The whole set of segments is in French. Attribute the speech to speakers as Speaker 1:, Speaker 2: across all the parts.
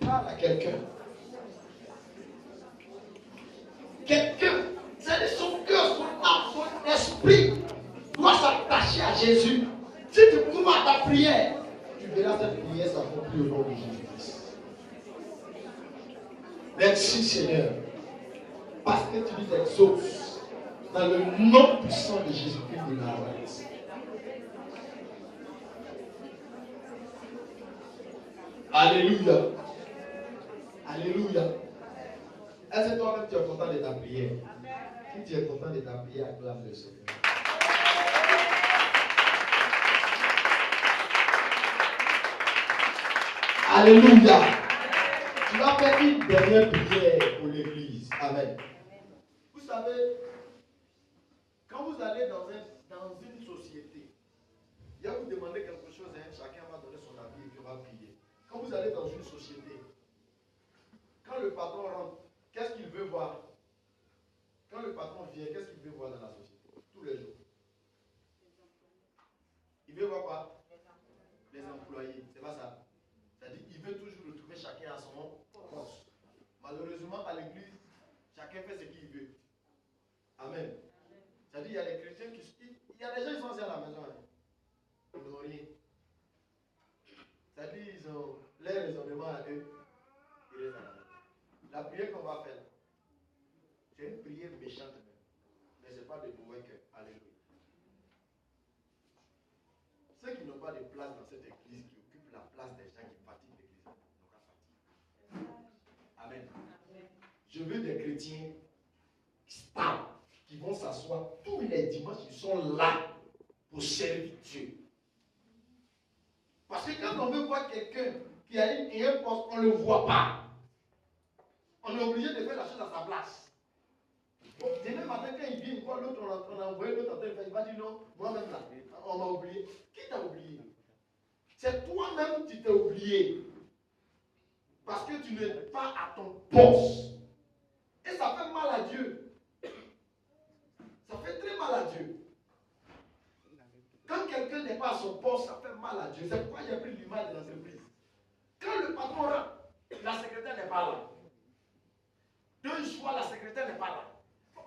Speaker 1: parle à quelqu'un. Quelqu'un, c'est-à-dire son cœur, son âme, son esprit doit s'attacher à Jésus. Si tu crois à ta prière, tu verras cette prière s'accomplir au nom de Jésus-Christ. Merci Seigneur, parce que tu nous exauces dans le nom puissant de Jésus-Christ de Nazareth. Alléluia. Alléluia. Est-ce que toi-même tu es content de ta prière? Si tu es content de ta prière, acclame le Seigneur. Alléluia. Tu vas faire une dernière prière pour l'église. Amen. Vous savez, quand vous allez dans une société, il y a vous demander quelque chose, chacun va donner son avis et puis on va prier. Quand vous allez dans une société, quand le patron rentre, qu'est-ce qu'il veut voir? Quand le patron vient, qu'est-ce qu'il veut voir dans la société? Tous les jours. Il veut voir quoi? Les employés. C'est pas ça. C'est-à-dire qu'il veut toujours retrouver chacun à son poste. Malheureusement, à l'église, chacun fait ce qu'il veut. Amen. C'est-à-dire qu'il y a des chrétiens qui... Il y a des gens qui sont assis à la maison. Ils n'ont rien. C'est-à-dire qu'ils ont les raisonnements à eux. Ils restent à la maison. La prière qu'on va faire, c'est une prière méchante même. Mais ce n'est pas de mauvais cœur. Alléluia. Ceux qui n'ont pas de place dans cette église, qui occupent la place des gens qui fatiguent l'église, n'ont qu'à fatiguer. Amen. Je veux des chrétiens stables, qui vont s'asseoir tous les dimanches, ils sont là pour servir Dieu. Parce que quand on veut voir quelqu'un qui a un poste, on ne le voit pas. On est obligé de faire la chose à sa place. Bon, demain matin, quand il vient, il voit l'autre, on a envoyé l'autre en train de faire, il va dire non, moi-même là, on m'a oublié. Qui t'a oublié? C'est toi-même qui t'es oublié. Parce que tu n'es pas à ton poste. Et ça fait mal à Dieu. Ça fait très mal à Dieu. Quand quelqu'un n'est pas à son poste, ça fait mal à Dieu. C'est pourquoi j'ai pris l'image de l'entreprise. Quand le patron rentre, la secrétaire n'est pas là. 2 jours, la secrétaire n'est pas là.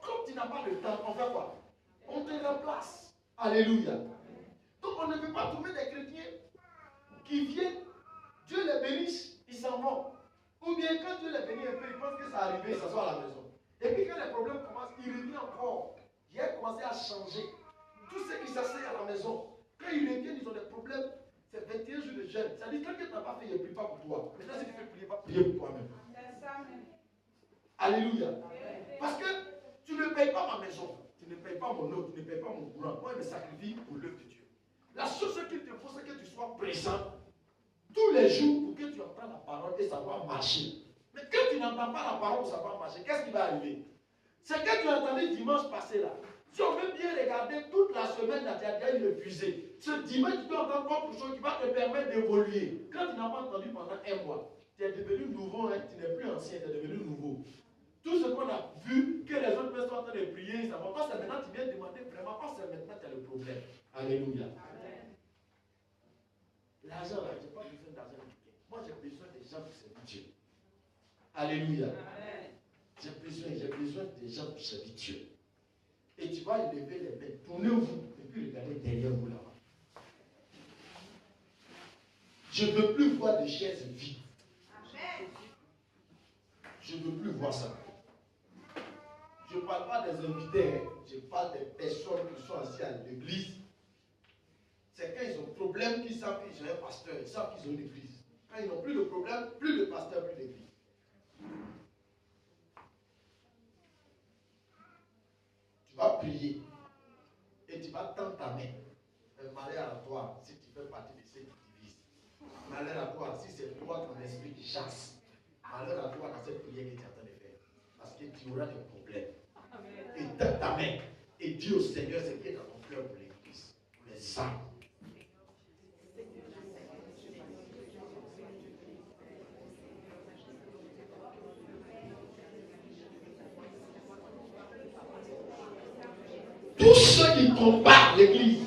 Speaker 1: Comme tu n'as pas le temps, on fait quoi? On te remplace. Alléluia. Donc on ne peut pas trouver des chrétiens qui viennent, Dieu les bénisse, ils s'en vont. Ou bien quand Dieu les bénit un peu, ils pensent que ça arrive, ils s'assoient à la maison. Et puis quand les problèmes commencent, il revient encore. Il a commencé à changer. Tous ceux qui s'asseyent à la maison, quand ils reviennent, ils ont des problèmes. C'est 21 jours de jeûne. Ça dit, quand quelqu'un n'a pas fait, il ne prie pas pour toi. Maintenant, si tu fais prier, va prier pour toi-même. Alléluia. Parce que tu ne payes pas ma maison, tu ne payes pas mon eau, tu ne payes pas mon courant. Moi, je me sacrifie pour l'œuvre de Dieu. La chose qu'il te faut, c'est que tu sois présent tous les jours pour que tu entends la parole et ça va marcher. Mais quand tu n'entends pas la parole, ça va marcher. Qu'est-ce qui va arriver? C'est que tu as entendu dimanche passé là. Si on veut bien regarder toute la semaine, tu as déjà épuisé. Ce dimanche, tu dois entendre autre chose qui va te permettre d'évoluer. Quand tu n'as pas entendu pendant 1 mois, tu es devenu nouveau, hein, tu n'es plus ancien, tu es devenu nouveau. Tout ce qu'on a vu, que les autres personnes sont en train de prier, ça va pas, c'est maintenant tu viens demander vraiment, pas c'est maintenant tu as le problème. Alléluia. L'argent là, je n'ai pas besoin d'argent du tout. Moi j'ai besoin des gens pour servir Dieu. Alléluia. J'ai besoin des gens pour servir Dieu. Et tu vas lever les mains, tournez-vous et puis regardez derrière vous là-bas. Je ne veux plus voir des chaises vides. Je ne veux plus voir ça. Je ne parle pas des invités, je parle des personnes qui sont assises à l'église. C'est quand ils ont problème qu'ils savent qu'ils ont un pasteur, ils savent qu'ils ont une église. Quand ils n'ont plus de problème, plus de pasteur, plus d'église. Tu vas prier et tu vas tendre ta main. Un malheur à toi si tu fais partie de ceux qui divisent. Malheur à toi si c'est toi ton esprit qui chasse. Malheur à toi dans cette prière que tu es en train de faire. Parce que tu auras des problèmes. Et tends ta main et dis au Seigneur ce qui est dans ton cœur pour l'église, pour les âmes. Tous ceux qui combattent l'église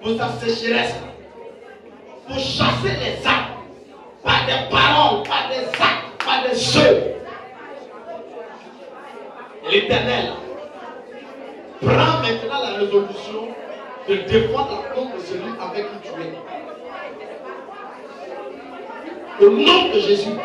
Speaker 1: pour sa sécheresse, pour chasser les âmes, par des paroles, par des actes, tes œuvres. L'Éternel prend maintenant la résolution de défendre la cause de celui avec qui tu es. Au nom de Jésus.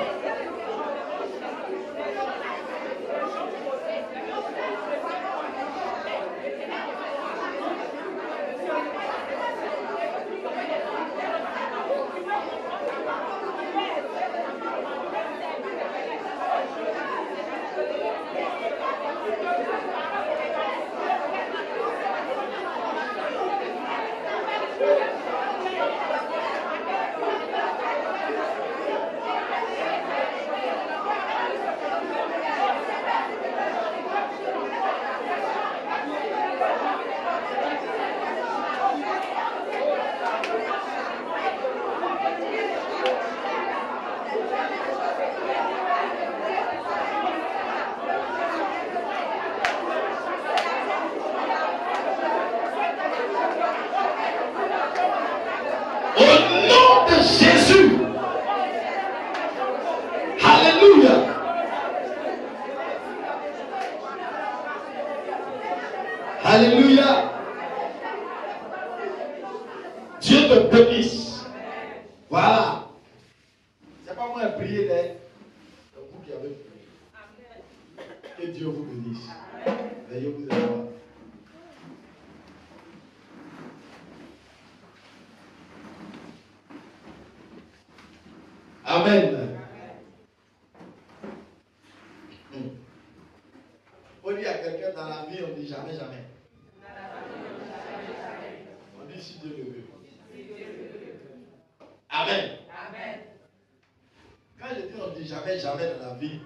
Speaker 1: Alléluia. Dieu te bénisse. Voilà. C'est pas moi qui ai prié, c'est vous qui avez prié. Que Dieu vous bénisse. Veuillez vous asseoir. Amen. On dit à quelqu'un dans la vie, on dit jamais, jamais. On dit si Dieu le veut. Amen. Amen. Quand je dis on dit jamais, jamais dans la vie,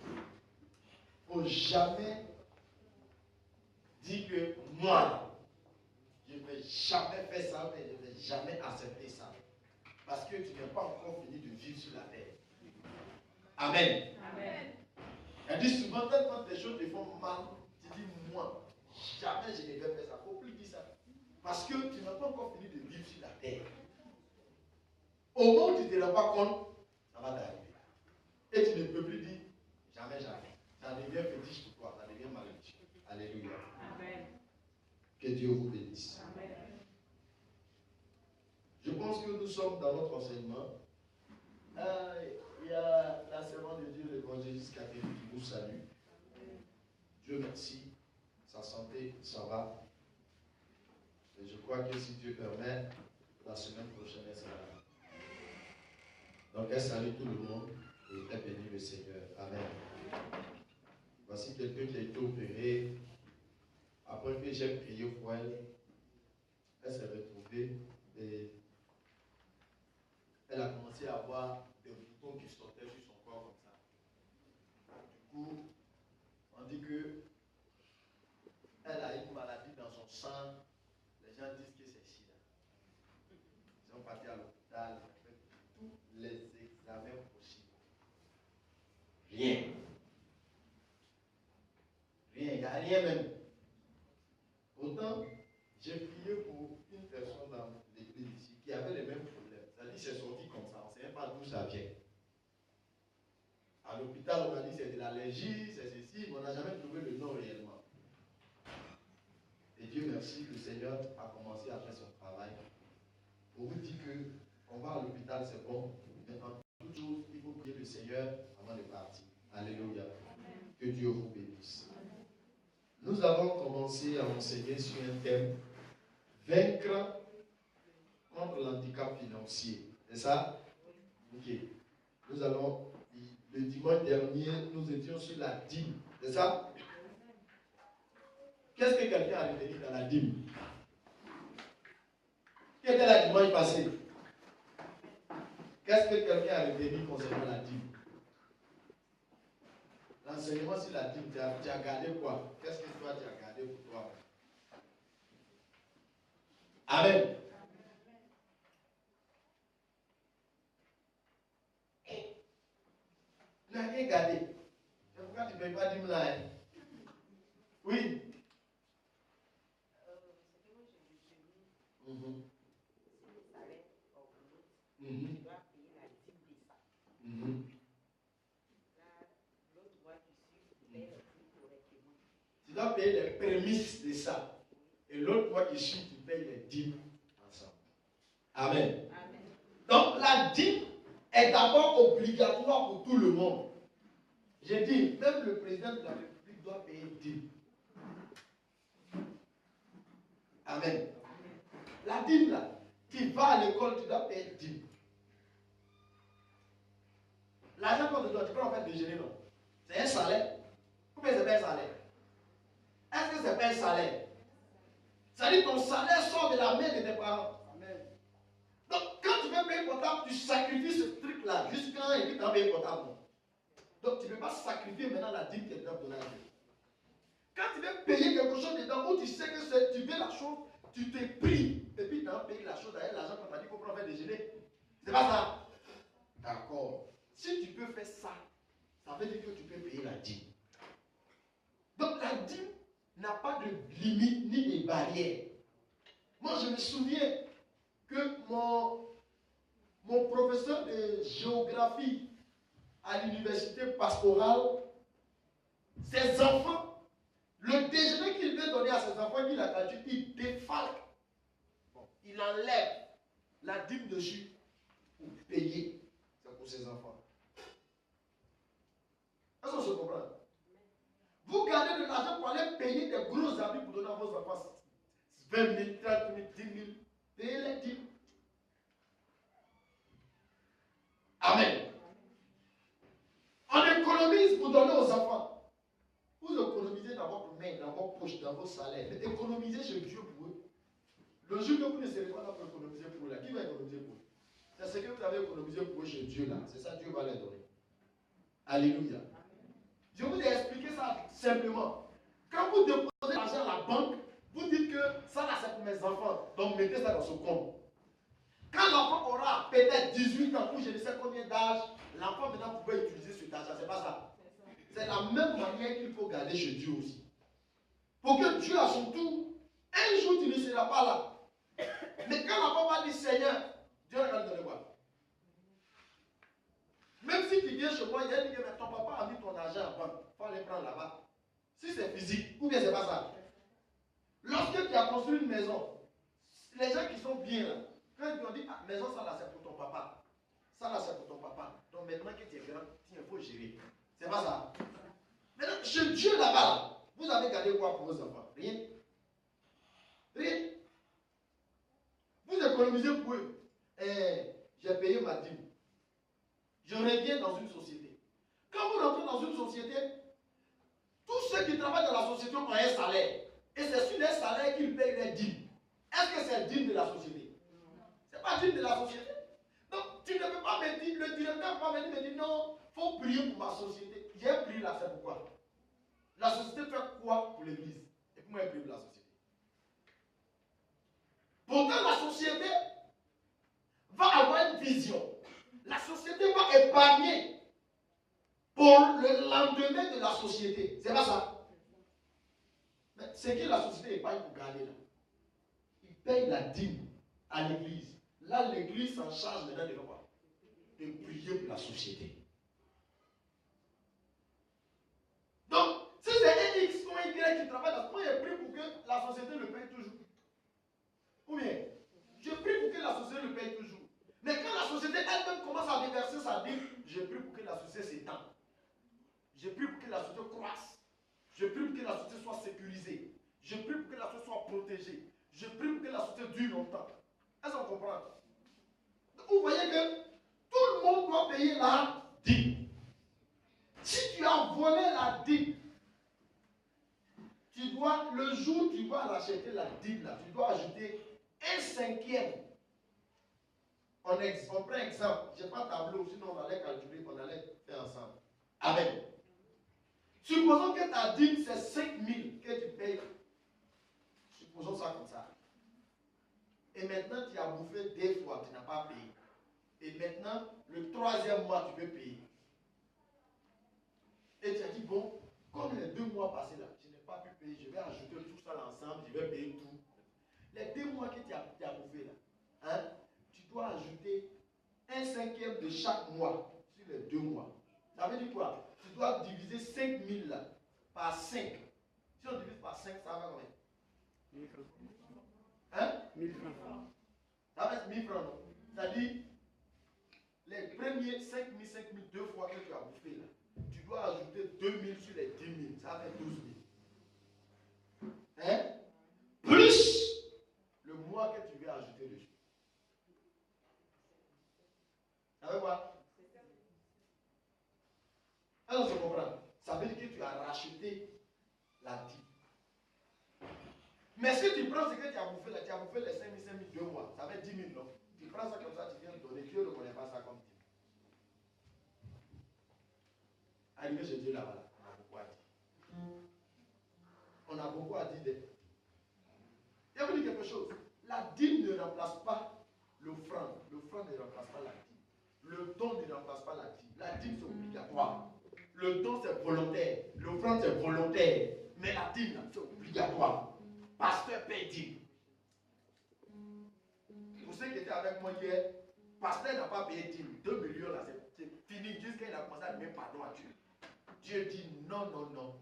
Speaker 1: il ne faut jamais dire que moi, je ne vais jamais faire ça, mais je ne vais jamais accepter ça. Parce que tu n'as pas encore fini de vivre sur la terre. Amen. Amen. Elle dit souvent, quand les choses te font mal, tu dis moi, jamais je ne vais faire ça. Il ne faut plus dire ça. Parce que tu n'as pas encore fini de vivre sur la terre. Au moment où tu ne te rends pas compte, ça va t'arriver. Et tu ne peux plus dire jamais, jamais. Ça devient fétiche pour toi, ça devient malédiction. Alléluia. Amen. Que Dieu vous bénisse. Amen. Je pense que nous sommes dans notre enseignement. Il y a la servante de Dieu, l'évangéliste Catherine, qui vous salue. Dieu merci. Sa santé, ça va. Et je crois que si Dieu permet, la semaine prochaine, elle sera là. Donc elle salue tout le monde et elle bénit le Seigneur. Amen. Voici quelqu'un qui a été opéré. Après que j'ai prié pour elle, elle s'est retrouvée et elle a commencé à avoir des boutons qui sortaient sur son corps comme ça. Du coup, on dit que elle a une maladie dans son sang. Les gens disent que c'est SIDA. Ils sont partis à l'hôpital, ils ont fait tous les examens possibles. Rien. Rien, il n'y a rien même. Autant, j'ai prié pour une personne dans l'église ici qui avait les mêmes problèmes. Ça dit c'est sorti comme ça, on ne sait même pas d'où ça vient. À l'hôpital, on a dit c'est de l'allergie, c'est ceci, mais on n'a jamais trouvé le nom réellement. Et Dieu merci, le Seigneur a commencé à faire son travail. On vous dit qu'on va à l'hôpital, c'est bon, mais en toute chose, il faut prier le Seigneur avant de partir. Alléluia. Que Dieu vous bénisse. Nous avons commencé à enseigner sur un thème, vaincre contre l'handicap financier. C'est ça? Ok. Nous allons, le dimanche dernier, nous étions sur la dîme. C'est ça? Qu'est-ce que quelqu'un a retenu dans la dîme? Quel était le dimanche passé? Qu'est-ce que quelqu'un a retenu concernant la dîme? L'enseignement sur la dîme, tu as gardé quoi? Qu'est-ce que toi tu as gardé pour toi? Amen. Tu n'as rien gardé. C'est pourquoi tu ne payes pas dîme là. Hein? Oui. tu dois payer les prémices de ça. Et l'autre mois qui suit, tu payes les dîmes ensemble. Amen. Amen. Donc la dîme est d'abord obligatoire pour tout le monde. J'ai dit, même le président de la République doit payer dîme. Amen. La dîme là, tu vas à l'école, tu dois payer dîme. L'argent qu'on te donne, tu peux en faire déjeuner, non? C'est un salaire. Combien c'est pas un salaire? Est-ce que c'est pas un salaire? Ça veut dire que ton salaire sort de la main de tes parents. Amen. Donc, quand tu veux payer portable, tu sacrifies ce truc-là jusqu'à un et puis tu vas payer portable. Donc, tu ne peux pas sacrifier maintenant la dîme qui est dans ton argent. Quand tu veux payer quelque chose dedans où tu sais que tu veux la chose, tu te pries et puis tu vas payer la chose avec l'argent qu'on t'a dit qu'on prend faire déjeuner. C'est pas ça? D'accord. Si tu peux faire ça, ça veut dire que tu peux payer la dîme. Donc, la dîme n'a pas de limite ni de barrière. Moi, je me souviens que mon professeur de géographie à l'université pastorale, ses enfants, le déjeuner qu'il veut donner à ses enfants, il a gratuit, il défalque. Bon, il enlève la dîme dessus pour payer. C'est pour ses enfants. Est-ce qu'on se comprend? Vous gardez de l'argent pour aller payer des gros habits pour donner à vos enfants 20 000, 30 000, 10 000. Payez les dîmes. Amen. On économise pour donner aux enfants. Vous économisez dans votre main, dans votre poche, dans vos salaires. Mais économisez chez Dieu pour eux. Le jour que vous ne serez pas là pour économiser pour eux, là, qui va économiser pour eux? C'est ce que vous avez économisé pour eux chez Dieu là. C'est ça, Dieu va les donner. Alléluia. Je vous ai expliqué ça simplement. Quand vous déposez l'argent à la banque, vous dites que ça là c'est pour mes enfants. Donc mettez ça dans ce compte. Quand l'enfant aura peut-être 18 ans ou je ne sais combien d'âge, l'enfant maintenant pouvait utiliser cet argent. C'est pas ça. C'est la même manière qu'il faut garder chez Dieu aussi. Pour que Dieu à son tour, un jour tu ne seras pas là. Mais quand l'enfant va dire Seigneur, Dieu va lui donner quoi? Même si tu viens chez moi, il y a dit que ton papa a mis ton argent à banque, il faut aller prendre là-bas. Si c'est physique, ou bien c'est pas ça. Lorsque tu as construit une maison, les gens qui sont bien là, quand ils t'ont dit, ah, maison, ça là c'est pour ton papa. Ça là c'est pour ton papa. Donc maintenant que tu es grand, il faut gérer. C'est pas ça. Maintenant, chez Dieu là-bas, là, vous avez gardé quoi pour vos enfants? Rien. Rien. Vous économisez pour eux. J'ai payé ma dîme. Je reviens dans une société. Quand vous rentrez dans une société, tous ceux qui travaillent dans la société ont un salaire. Et c'est sur les salaires qu'ils payent les dîmes. Est-ce que c'est dîme de la société? Ce n'est pas dîme de la société. Donc, tu ne peux pas me dire, le directeur va venir me dire non, il faut prier pour ma société. J'ai prié là, c'est pourquoi? La société fait quoi pour l'église? Et puis moi, j'ai prié pour la société. Pourtant, la société va avoir une vision. La société va épargner pour le lendemain de la société. C'est pas ça? Mais c'est que la société épargne pour garder là. Il paye la dîme à l'église. Là, l'église s'en charge maintenant de quoi? De prier pour la société. Donc, si c'est un X ou un Y qui travaille dans ce moment, il prie pour que la société le paye toujours. Ou bien, je prie pour que la société le paye toujours. Mais quand la société elle-même commence à déverser sa dîme, je prie pour que la société s'étende. Je prie pour que la société croisse. Je prie pour que la société soit sécurisée. Je prie pour que la société soit protégée. Je prie pour que la société dure longtemps. Est-ce qu'on comprend? Vous voyez que tout le monde doit payer la dîme. Si tu as volé la dîme, tu dois, le jour où tu vas racheter la dîme, là, tu dois ajouter un cinquième. On prend exemple. Je n'ai pas de tableau, sinon on allait calculer, on allait faire ensemble. Amen. Supposons que ta dîme, c'est 5 000 que tu payes. Supposons ça comme ça. Et maintenant, tu as bouffé 2 fois, tu n'as pas payé. Et maintenant, le 3e mois, tu peux payer. Et tu as dit, bon, comme les 2 mois passés là, je n'ai pas pu payer, je vais ajouter tout ça ensemble, je vais payer tout. Les 2 mois que tu as bouffé là, hein, tu dois ajouter un cinquième de chaque mois sur les 2 mois. Ça veut dire quoi? Tu dois diviser 5 000 là, par 5 Si on divise par 5, ça va combien?
Speaker 2: 1000 francs.
Speaker 1: Hein?
Speaker 2: 1000 francs.
Speaker 1: Ça va être 1000 francs, non? C'est-à-dire, les premiers 5000, 5000, deux fois que tu as bouffé là, tu dois ajouter 2000 sur les 10 000, ça fait 12 000. Hein? Plus le mois que tu veux ajouter dessus. Ça veut quoi? Alors, je comprends. Ça veut dire que tu as racheté la dîme. Mais si tu prends ce que tu as bouffé là, tu as bouffé les 5 000, 5 000, 2 mois, ça fait 10 000, non? Tu prends ça comme ça, tu viens de donner, Dieu ne connaît pas ça comme dîme. Arrivé chez Dieu là-bas, on a beaucoup à dire. On a beaucoup à dire. Je vais vous dire quelque chose. La dîme ne remplace pas l'offrande. L'offrande ne remplace pas la dîme. Le don ne remplace pas la dîme. La dîme, c'est obligatoire. Le don, c'est volontaire. L'offrande, c'est volontaire. Mais la dîme, c'est obligatoire. Pasteur paye dîme. Pour ceux qui étaient avec moi hier, pasteur n'a pas payé dîme. 2 millions là, c'est fini. Jusqu'à il a commencé à demander pardon à Dieu. Dieu dit non, non, non.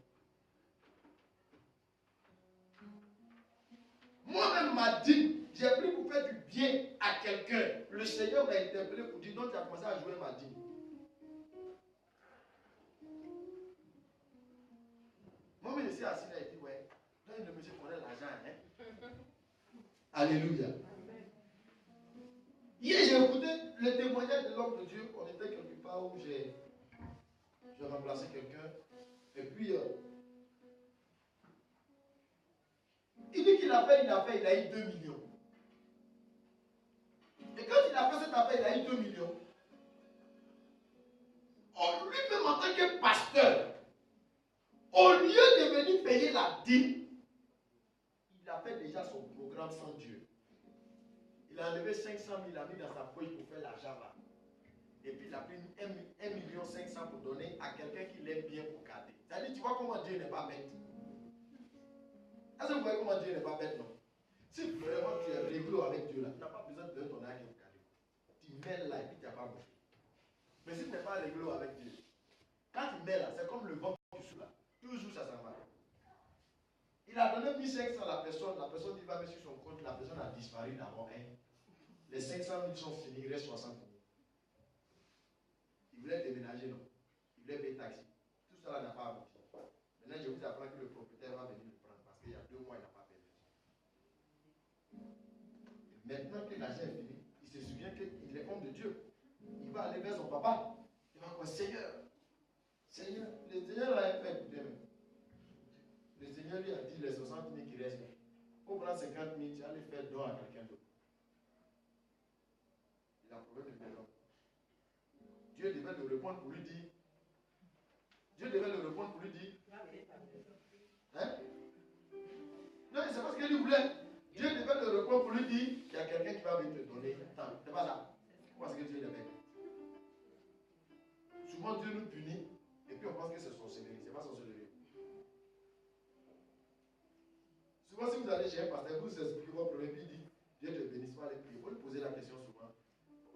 Speaker 1: Moi-même, ma dîme, j'ai pris pour faire du bien à quelqu'un. Le Seigneur m'a interpellé pour dire, donc tu as commencé à jouer ma dîme. Moi-même, je suis assis là et dit, ouais, là, le monsieur connaît l'argent. Hein? Alléluia. Hier, j'ai écouté le témoignage de l'homme de Dieu. On était quelque part où j'ai remplacé quelqu'un. Et puis, il dit qu'il a fait, il a eu 2 millions. Et quand il a fait cette affaire, il a eu 2 millions. Lui-même en tant que pasteur, au lieu de venir payer la dîme, il a fait déjà son programme sans Dieu. Il a enlevé 500 000, il a mis dans sa poche pour faire l'argent là. Et puis il a pris 1,5 million pour donner à quelqu'un qui l'aime bien pour garder. C'est-à-dire, tu vois comment Dieu n'est pas bête. Est-ce que vous voyez comment Dieu n'est pas bête, non? Si vraiment tu es réglo avec Dieu là, tu n'as pas besoin de donner ton argent pour garder. Tu mets là et puis tu n'as pas bouffé. Mais si tu n'es pas réglo avec Dieu, quand tu mets là, c'est comme le vent qui souffle là. Toujours ça s'en va. Il a donné 1500 à la personne il va mettre sur son compte, la personne a disparu d'abord. Hein. Les 500 000 sont finis, il reste 60 000. Il voulait déménager, non? Il voulait payer taxi. Tout ça n'a pas abouti. Maintenant, je vous apprends que le propriétaire va venir le prendre parce qu'il y a 2 mois, il n'a pas payé. Et maintenant que l'argent est fini, il se souvient qu'il est homme de Dieu. Il va aller vers son papa. Il va dire, Seigneur, Seigneur, le Seigneur l'a fait écouter même. Le Seigneur lui a dit les 60 000 qui restent. Pour prendre 50 000, tu vas les faire don à quelqu'un d'autre. Il a un problème de maison. Dieu devait le répondre pour lui dire. Dieu devait le répondre pour lui dire. Hein? Non, c'est pas ce qu'il voulait. Dieu devait le répondre pour lui dire il y a quelqu'un qui va venir te donner. Attends, c'est pas ça. Pourquoi est-ce que Dieu le fait? Souvent Dieu nous punit et puis on pense que c'est sorcellerie. C'est pas sorcellerie. Souvent, si vous allez chez un pasteur, vous expliquez votre problème, il dit Dieu te bénisse, pas les prier. Vous lui posez la question souvent.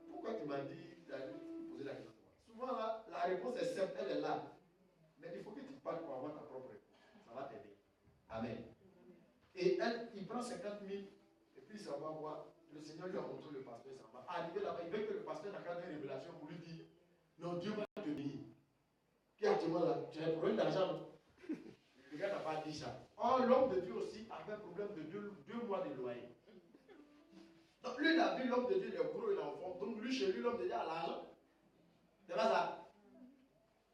Speaker 1: Pourquoi tu m'as dit d'aller poser la question? Souvent, là, la réponse est simple, elle est là. Mais il faut que tu parles pour avoir ta propre réponse. Ça va t'aider. Amen. Et il prend 50 000 et puis il s'en va voir. Le Seigneur lui a montré le pasteur, il s'en va. Arrivé là-bas, il veut que le pasteur n'a qu'à une révélation pour lui dire non, Dieu va te bénir. Puis actuellement là, tu as un problème d'argent, non? Le gars n'a pas dit ça. Or, l'homme de Dieu aussi avait un problème de 2 mois de loyer. Donc, lui, il a vu l'homme de Dieu, il est gros, il est en forme. Donc, lui, chez lui, l'homme de Dieu a l'argent. C'est pas ça.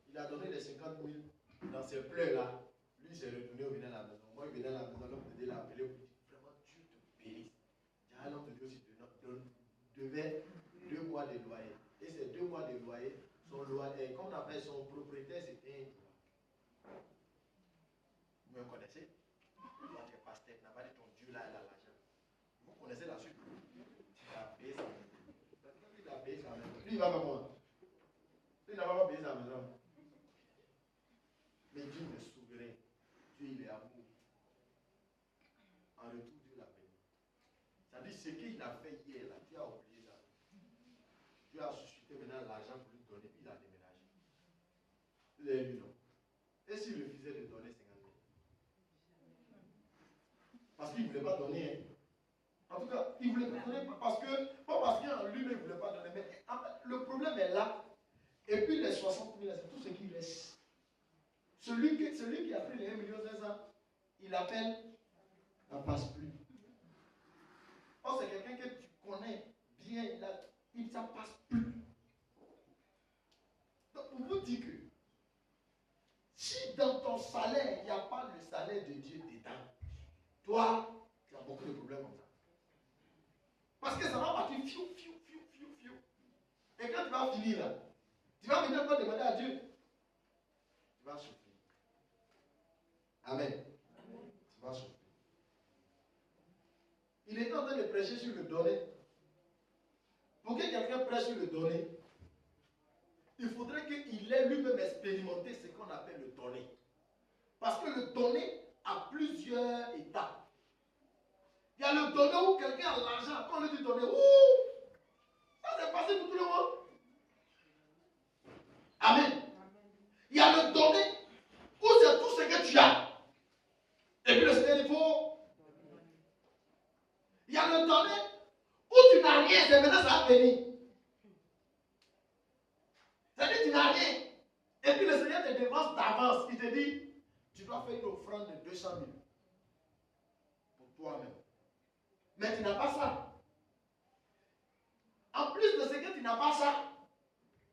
Speaker 1: Il a donné les 50 000 dans ses pleurs là. Lui, il s'est retourné, il venait à la maison. Moi, il venait à la maison, l'homme de Dieu l'a appelé pour dire vraiment, Dieu te bénisse. L'homme de Dieu aussi devait 2 mois de loyer. Et ces 2 mois de loyer, son loyer, comme on appelle son propriétaire, c'était. Vous me connaissez? Toi, tu es pasteur, tu n'as pas dit ton Dieu là, il a l'argent. Vous connaissez la suite? Il a payé sa maison. Il a payé sa maison. Lui, il va pas moi. Lui, il n'a pas payé sa maison. Mais Dieu est souverain. Dieu, il est amour. En retour, Dieu l'a béni. C'est-à-dire, ce qu'il a fait hier, là, Dieu a oublié ça. Dieu a suscité maintenant l'argent pour lui donner, puis il a déménagé. Vous avez vu, non? Et s'il refusait de donner 50 000? qu'il ne voulait pas donner. Hein. En tout cas, il ne voulait pas donner pas parce qu'en lui-même il ne voulait pas donner. Mais en fait, le problème est là. Et puis les 60 000, c'est tout ce qu'il laisse. Celui qui a pris les 1 million 500, il appelle, n'en passe plus. Or, c'est quelqu'un que tu connais bien, il ne s'en passe plus. Donc, pour vous dire que si dans ton salaire, il n'y a pas le salaire de Dieu dedans, toi, tu as beaucoup de problèmes comme ça. Parce que ça va partir fiou. Et quand tu vas finir là, tu vas venir encore demander à Dieu. Tu vas souffrir. Amen. Tu vas souffrir. Il est en train de prêcher sur le donner. Pour que quelqu'un prêche sur le donner, il faudrait qu'il ait lui-même expérimenté ce qu'on appelle le donner. Parce que le donner a plusieurs étapes. Il y a le donner où quelqu'un a l'argent. Quand on lui dit donner, ça c'est facile pour tout le monde. Amen. Il y a le donner où c'est tout ce que tu as. Et puis le Seigneur dit, il y a le donner où tu n'as rien, c'est maintenant ça va venir. C'est-à-dire tu n'as rien. Et puis le Seigneur te devance d'avance. Il te dit, tu dois faire une offrande de 200 000 pour toi-même. Mais tu n'as pas ça. En plus de ce que tu n'as pas ça,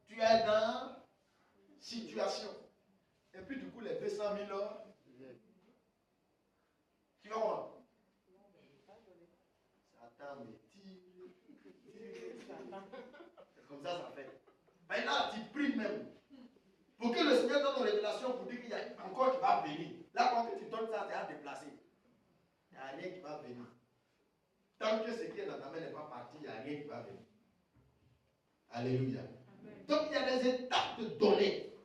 Speaker 1: tu es dans situation. Et puis du coup, les 200 000 là, tu vas voir. Satan me tire. C'est comme ça fait. Maintenant, tu pries même. Pour que le Seigneur donne une révélation pour dire qu'il y a encore qui va venir. Là, quand tu donnes ça, tu es à déplacer. Il n'y a rien qui va venir. Tant que ce qui est dans ta main n'est pas parti, il n'y a rien qui va venir. Alléluia. Amen. Donc, il y a des étapes de donner.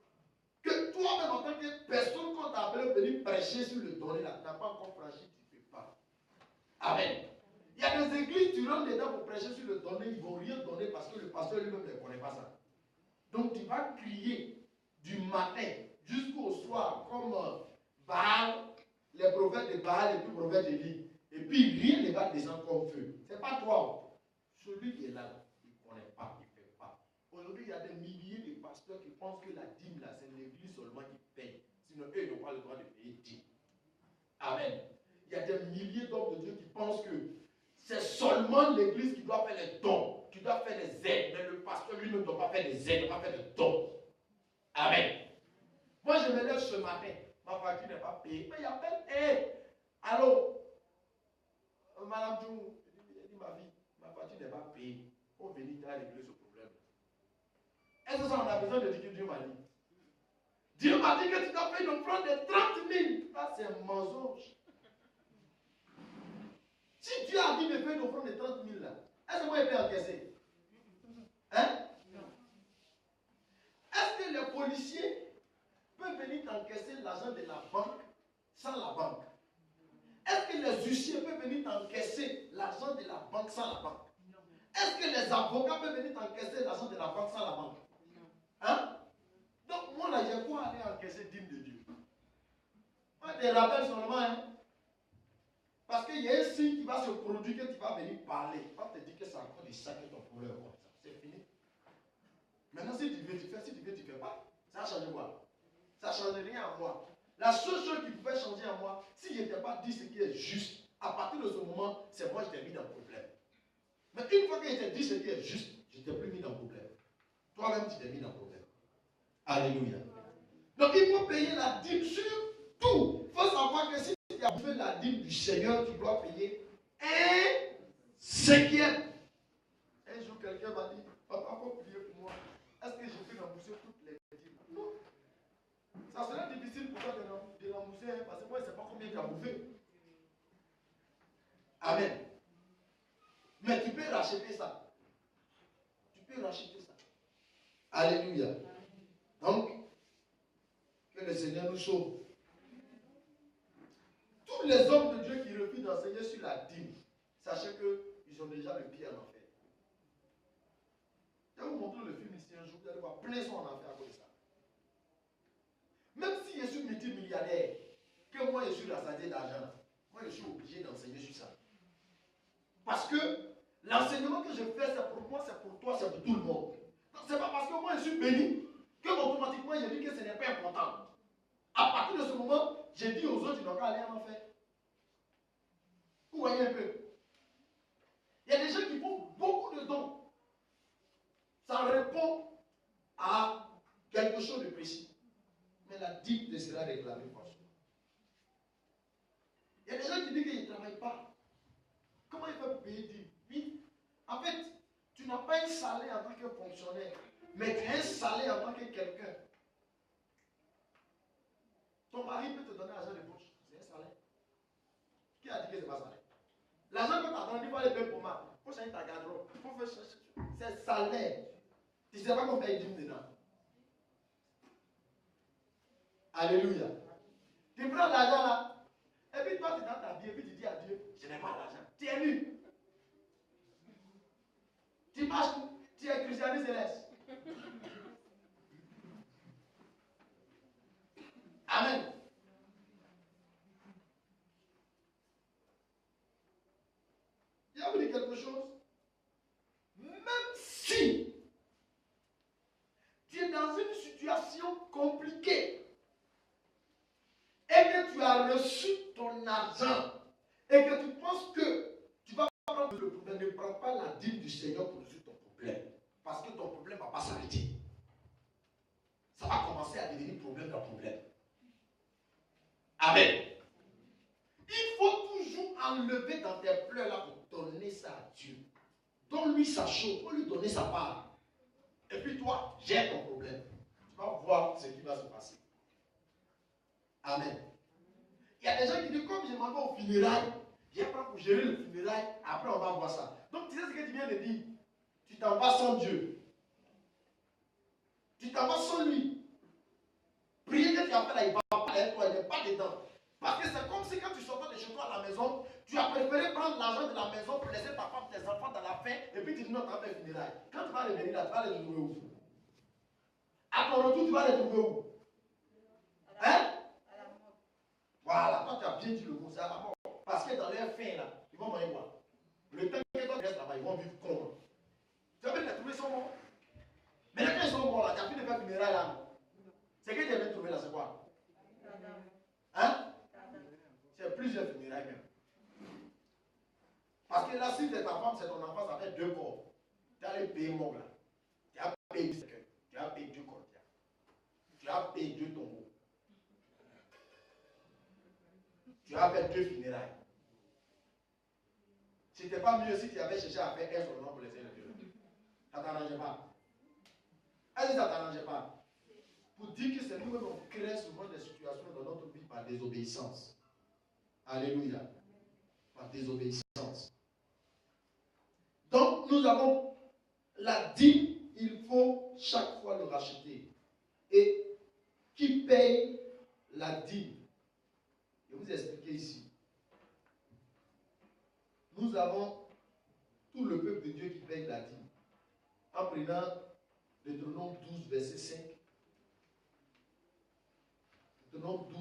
Speaker 1: Que toi-même, en tant que personne qu'on t'a appelé venir prêcher sur le donner, là, tu n'as pas encore franchi, tu ne fais pas. Amen. Il y a des églises, tu rentres dedans pour prêcher sur le donner, ils ne vont rien donner parce que le pasteur lui-même ne connaît pas ça. Donc, tu vas crier du matin jusqu'au soir, comme Baal, les prophètes de Baal et puis les prophètes d'Élie. Et puis rien ne va descendre comme feu. Ce n'est pas toi. Celui qui est là, il ne connaît pas, il ne fait pas. Aujourd'hui, il y a des milliers de pasteurs qui pensent que la dîme, là, c'est l'église seulement qui paye. Sinon, eux, ils n'ont pas le droit de payer dîme. Amen. Il y a des milliers d'hommes de Dieu qui pensent que c'est seulement l'église qui doit faire les dons, qui doit faire les aides. Mais le pasteur lui ne doit pas faire les aides, il doit pas faire les dons. Amen. Moi, je me lève ce matin. Ma facture n'est pas payée. Mais il appelle. Allô, Madame Djou, elle dit, ma fille, ma facture n'est pas payée. Il faut venir à régler ce problème. Est-ce que ça, on a besoin de dire que Dieu m'a dit? Dieu m'a dit que tu dois faire une offrande de 30 000. Ça, c'est un mensonge. Si Dieu a dit de faire une offrande de 30 000, là, est-ce que moi, il peut encaisser? Hein? Est-ce que les policiers peuvent venir t'encaisser l'argent de la banque sans la banque? Est-ce que les huissiers peuvent venir t'encaisser l'argent de la banque sans la banque? Est-ce que les avocats peuvent venir t'encaisser l'argent de la banque sans la banque? Hein? Donc moi là, j'ai quoi aller encaisser dîme de Dieu? Moi, je te rappelle seulement, hein? Parce qu'il y a un signe qui va se produire que tu vas venir parler. On te dit que c'est encore des sacs ton problème comme ça. C'est fini. Maintenant, si tu veux, tu fais. Si tu veux, tu ne fais pas. Ça a changé quoi? Ça ne change rien à moi. La seule chose qui pouvait changer à moi, si je n'étais pas dit ce qui est juste, à partir de ce moment, c'est moi qui t'ai mis dans le problème. Mais une fois que je t'ai dit ce qui est juste, je ne t'ai plus mis dans le problème. Toi-même, tu t'es mis dans le problème. Alléluia. Donc, il faut payer la dîme sur tout. Il faut savoir que si tu as bouffé la dîme du Seigneur, tu dois payer un cinquième. Un jour, quelqu'un m'a dit, papa, faut prier pour moi. Est-ce que je peux rembourser toutes les dîmes? Non. Ça serait difficile pour toi de rembourser, parce que moi, je ne sais pas combien tu as bouffé. Amen. Mais tu peux racheter ça. Tu peux racheter ça. Alléluia. Donc, que le Seigneur nous sauve. Tous les hommes de Dieu qui refusent d'enseigner sur la dîme, sachez qu'ils ont déjà le pied en enfer. Je vais vous montrer le film ici un jour, vous allez voir, plein sont en enfer à cause de ça. Même si je suis multimilliardaire, que moi je suis rassasié d'argent, Moi, je suis obligé d'enseigner sur ça. Parce que l'enseignement que je fais, c'est pour moi, c'est pour toi, c'est pour tout le monde. Ce n'est pas parce que moi, je suis béni que automatiquement, je dis que ce n'est pas important. À partir de ce moment, j'ai dit aux autres, ils n'ont qu'à aller en enfer. Vous voyez un peu. Il y a des gens qui font beaucoup de dons. Ça répond à quelque chose de précis. Mais la dîme te sera réclamée forcément. Il y a des gens qui disent qu'ils ne travaillent pas. Comment ils peuvent payer dîme? Oui. En fait, tu n'as pas un salaire en tant que fonctionnaire, mais tu as un salaire en tant que quelqu'un. Ton mari peut te donner l'argent de poche. C'est un salaire. Qui a dit que ce n'est pas salaire? L'argent que tu as donné, il faut aller payer pour moi. Il faut changer ta garde-robe. Il faut faire chercher. C'est salaire. Tu ne sais pas qu'on paye dîme dedans. Alléluia. Tu prends l'argent là. Et puis toi, tu es dans ta vie. Et puis tu dis à Dieu, je n'ai pas d'argent. Tu es nu. Tu marches, tu es christianisé céleste. Amen. Il y a vous dit quelque chose? Même si tu es dans une situation compliquée et que tu as reçu ton argent et que tu penses que tu vas prendre le problème, ne prends pas la dîme du Seigneur pour résoudre ton problème. Parce que ton problème ne va pas s'arrêter. Ça va commencer à devenir problème dans problème. Amen. Il faut toujours enlever dans tes pleurs là pour donner ça à Dieu. Donne-lui sa chose, pour lui donner sa part. Et puis toi, gère ton problème. Tu vas voir ce qui va se passer. Amen. Il y a des gens qui disent, comme je m'en vais au funérailles, viens prendre pour gérer le funérailles, après on va voir ça. Donc tu sais ce que tu viens de dire? Tu t'en vas sans Dieu. Tu t'en vas sans lui. Prier que tu as fait là, il ne va pas avec toi, il n'est pas dedans. Parce que c'est comme si quand tu sortais de chez toi à la maison, tu as préféré prendre l'argent de la maison pour laisser ta femme, tes enfants dans la faim, et puis tu dis non, tu as fait funérailles. Quand tu vas revenir là, tu vas les trouver où? À ton retour, tu vas les trouver où? Hein? Voilà, toi tu as bien dit le mot, c'est à la mort. Parce que dans leur faim là, ils vont manger quoi? Le temps que toi tu restes là-bas, ils vont vivre comment? Tu vas même les trouver, ils sont morts. Mais quand ils sont morts là, tu as pu les faire funérailles là. C'est que tu as bien trouvé là, c'est quoi? Hein? C'est plusieurs funérailles même. Parce que là, si c'est ta femme, c'est ton enfant, ça fait 2 corps. Tu as les payer mon là. Tu as payé 10 secondes. Tu as payé 2 corps. Tu as payé 2 tombeaux. Tu as fait 2 funérailles. C'était pas mieux si tu avais cherché à faire un seulement pour laisser le Dieu. Ça ne t'arrangeait pas. Est-ce que ça ne t'arrangeait pas? Pour dire que c'est nous-mêmes, on crée souvent des situations dans notre vie par désobéissance. Alléluia. Par désobéissance. Donc, nous avons la dîme, il faut chaque fois le racheter. Et qui paye la dîme? Je vais vous expliquer ici. Nous avons tout le peuple de Dieu qui paye la dîme. En prenant Deutéronome 12, verset 5. Deutéronome 12,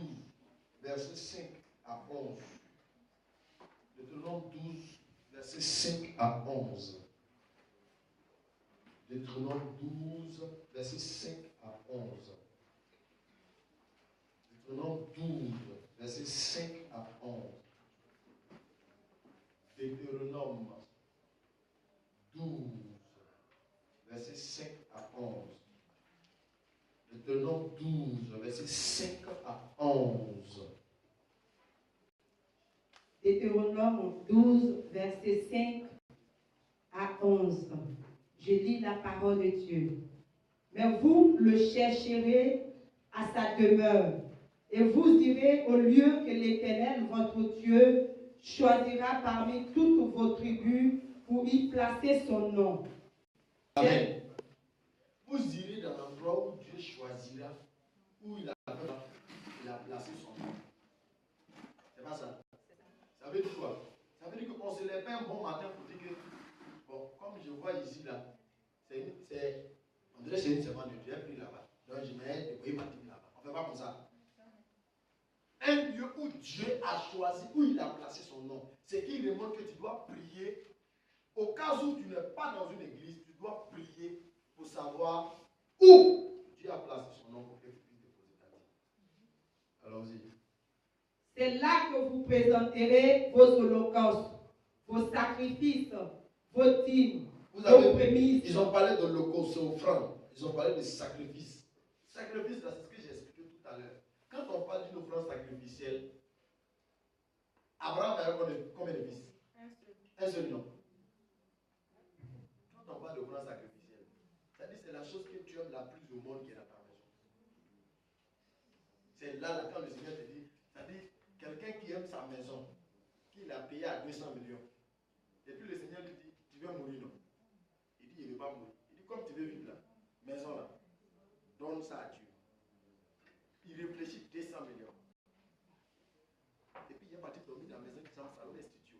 Speaker 1: verset 5 à 11. Deutéronome 12, verset 5 à 11. Deutéronome 12, verset 5 à 11. Deutéronome 12, verset 5 à 11. Deutéronome 12, verset 5 à 11. Deutéronome 12, verset 5 à 11.
Speaker 3: Deutéronome 12, verset 5 à 11. Je lis la parole de Dieu. Mais vous le chercherez à sa demeure, et vous irez au lieu que l'Éternel, votre Dieu, choisira parmi toutes vos tribus pour y placer son nom.
Speaker 1: Amen. Vous irez dans l'endroit où Dieu choisira, où il a placé son nom. C'est pas ça. Ça veut dire quoi? Ça veut dire qu'on ne se lève pas un bon matin pour dire que, bon, comme je vois ici là, on dirait que c'est une semence de Dieu pris là-bas. Donc je mets déployer ma dîme là-bas. On ne fait pas comme ça. un lieu où Dieu a choisi, où il a placé son nom. C'est qu'il demande que tu dois prier. Au cas où tu n'es pas dans une église, tu dois prier pour savoir où Dieu a placé son nom pour que tu puisses déposer ta dîme. Allons-y.
Speaker 3: C'est là que vous présenterez vos holocaustes, vos sacrifices, vos dîmes, vos prémices.
Speaker 1: Ils ont parlé de l'holocauste, c'est offrande. Ils ont parlé de sacrifice. Sacrifice, là, c'est ce que j'ai expliqué tout à l'heure. Quand on parle d'une offrande sacrificielle, Abraham avait combien de fils? Un seul, non. Quand on parle d'offrande sacrificielle, c'est-à-dire c'est la chose que tu aimes la plus au monde qui est dans ta maison. C'est là, quand le Seigneur te dit, c'est-à-dire quelqu'un qui aime sa maison, qu'il a payé à 200 millions. Et puis le Seigneur lui dit, tu veux mourir, non? Il dit, il ne veut pas mourir. Il dit, comme tu veux vivre là, maison là, donne ça à Dieu. Il réfléchit 200 millions. Et puis il est parti dormir dans la maison qui s'appelle salon et studio.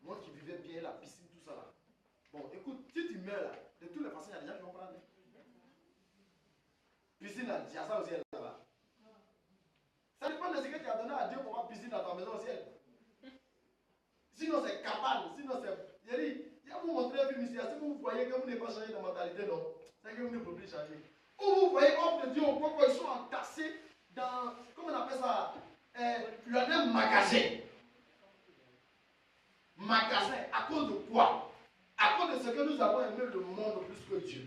Speaker 1: Moi qui vivais bien, la piscine, tout ça là. Bon, écoute, si tu meurs là, de toutes les façons, il y a des gens qui vont prendre. Piscine là, il y a ça aussi là-bas. Ça dépend de ce que tu as donné à Dieu pour avoir piscine dans ta maison au ciel. Sinon c'est cabane, sinon c'est. Il y a vous montrer un film ici, si vous voyez que vous n'avez pas changé de mentalité, non, c'est que vous ne pouvez plus changer. Ou vous voyez homme de Dieu au point ils sont entassés dans, comment on appelle ça, il y a un magasin. Magasin, à cause de quoi? À cause de ce que nous avons aimé le monde plus que Dieu.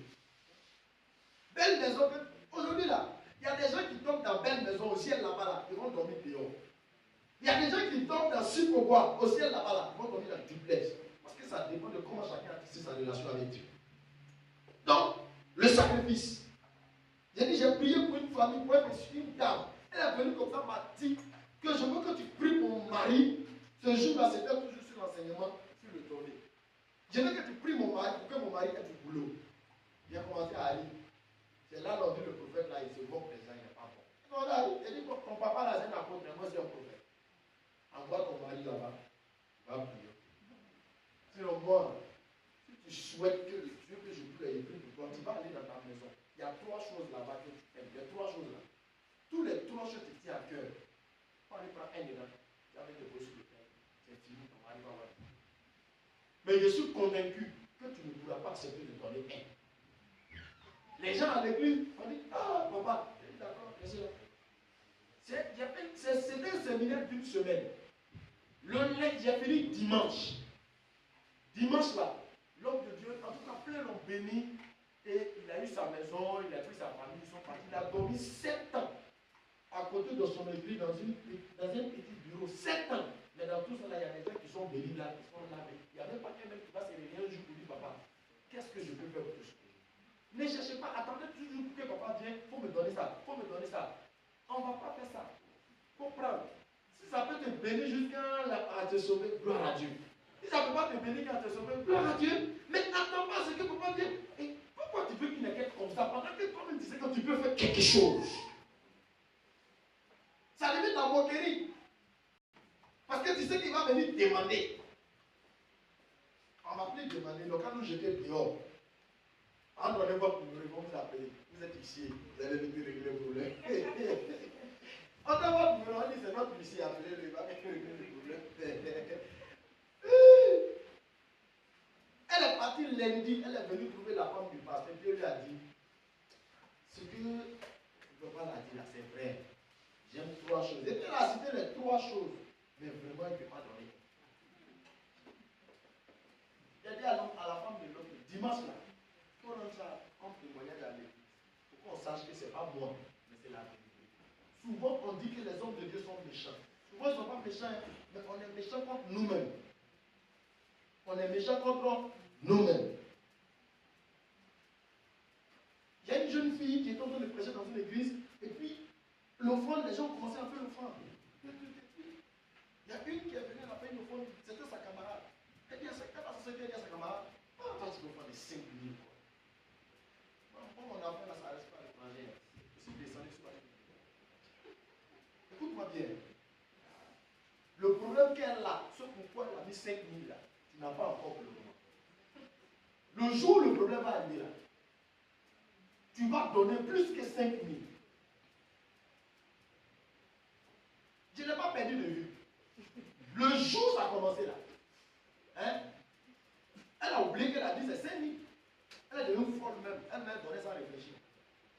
Speaker 1: Belle maison, aujourd'hui là, il y a des gens qui tombent dans belle maison au ciel là-bas là, ils vont dormir dehors. Il y a des gens qui tombent dans Sukobois au ciel là-bas là, ils vont dormir dans duplex. Parce que ça dépend de comment chacun a tissé sa relation avec Dieu. Donc, le sacrifice. J'ai prié pour une famille, pour une dame. Elle est venue comme ça, m'a dit que je veux que tu pries pour mon mari. Ce jour-là, c'était toujours sur l'enseignement, sur le tournée. Je veux que tu pries mon mari pour que mon mari ait du boulot. Il a commencé à aller. C'est là l'on dit le prophète, là, il se moque des gens, il n'est pas bon. Non, là, il dit, ton papa, là, c'est un apôtre, mais moi, c'est un prophète. Envoie ton mari là-bas, va prier. Sinon, moi, si tu souhaites que Dieu que je prie pour toi, tu vas aller dans ta maison. Il y a 3 choses là-bas que tu aimes. Il y a 3 choses là. Tous les 3 choses te tiennent à cœur. On y prend un dedans. Tu as des sur le terre. C'est fini, ton mari va voir. Mais je suis convaincu que tu ne pourras pas accepter de donner un. Les gens à l'église, on dit, ah papa, d'accord, c'est c'était un séminaire d'une semaine. J'ai fini dimanche. Dimanche là, l'homme de Dieu, en tout cas plein l'ont béni. Et il a eu sa maison, il a pris sa famille, ils sont partis. Il a dormi 7 ans à côté de son église dans un petit bureau. 7 ans. Mais dans tout ça, là, il y a des gens qui sont bénis là, qui sont là. Il n'y a même pas qu'un mec qui va se réveiller un jour pour dire, papa, qu'est-ce que je peux faire pour te soutenir? Ne cherchez pas, attendez toujours que papa vienne, il faut me donner ça, il faut me donner ça. On ne va pas faire ça. Comprendre. Si ça peut te bénir jusqu'à te sauver, gloire à Dieu. Si ça ne peut pas te bénir qu'à te sauver, gloire à Dieu. Mais n'attends pas ce que papa dit. Et pourquoi tu veux qu'il n'ait qu'être comme ça pendant que toi-même tu sais que tu peux faire quelque chose? Ça limite la moquerie. Parce que tu sais qu'il va venir demander. On va plus demander. Donc quand nous j'étais dehors, on donnait votre numéro, vous appelez. Vous êtes ici, vous allez venir régler le problème. On donne votre numéro, on dit c'est notre ici, appelez-le, il va venir régler le problème. Elle est partie lundi, elle est venue trouver la femme du pasteur. Dieu lui a dit, ce que le papa l'a dit là, c'est vrai. J'aime 3 choses. Et puis elle a cité les 3 choses. Mais vraiment, il ne peut pas donner. Il a dit à la femme de l'autre, dimanche là, qu'on donne ça comme témoignage à l'église. Pour qu'on sache que ce n'est pas moi, mais c'est la vérité. Souvent, on dit que les hommes de Dieu sont méchants. Souvent, ils ne sont pas méchants, mais on est méchants contre nous-mêmes. On est méchants contre nous-mêmes. Il y a une jeune fille qui est en train de prêcher dans une église, et puis l'offrande, les gens ont commencé à faire l'offrande. Il y a une qui est venue, elle a fait une offrande, c'était sa camarade. Elle dit à sa camarade, ah, toi tu veux faire des 5 000 quoi. Pour mon enfant, là, ça reste pas à l'étranger. Je suis descendu sur la vie. Écoute-moi bien. Le problème qu'elle a, c'est pourquoi elle a mis 5 000 là, tu n'as pas encore pour le moment. Le jour où le problème va arriver là, tu vas donner plus que 5 000. jour où ça a commencé là, hein, elle a oublié qu'elle a dit c'est 5 000. Elle est devenue folle même. Elle-même donnait sans réfléchir.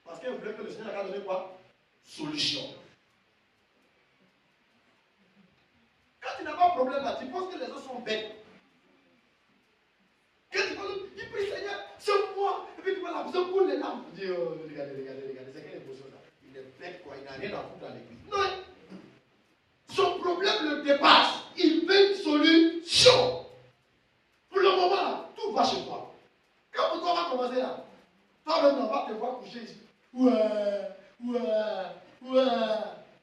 Speaker 1: Parce qu'elle voulait que le Seigneur a donné quoi? Solution. Quand tu n'as pas de problème là, tu penses que les autres sont bêtes. Quand tu penses, il prie Seigneur, c'est moi. Et puis tu vois la besoin pour les larmes. Tu dis, oh, regardez, c'est quelle émotion là? Il est bête quoi, il n'a rien à foutre dans l'église. Non. Son problème le dépasse. Il veut une solution. Pour le moment là, tout va chez toi. Quand toi va commencer là, toi-même on va te voir coucher ici. Ouais. Tu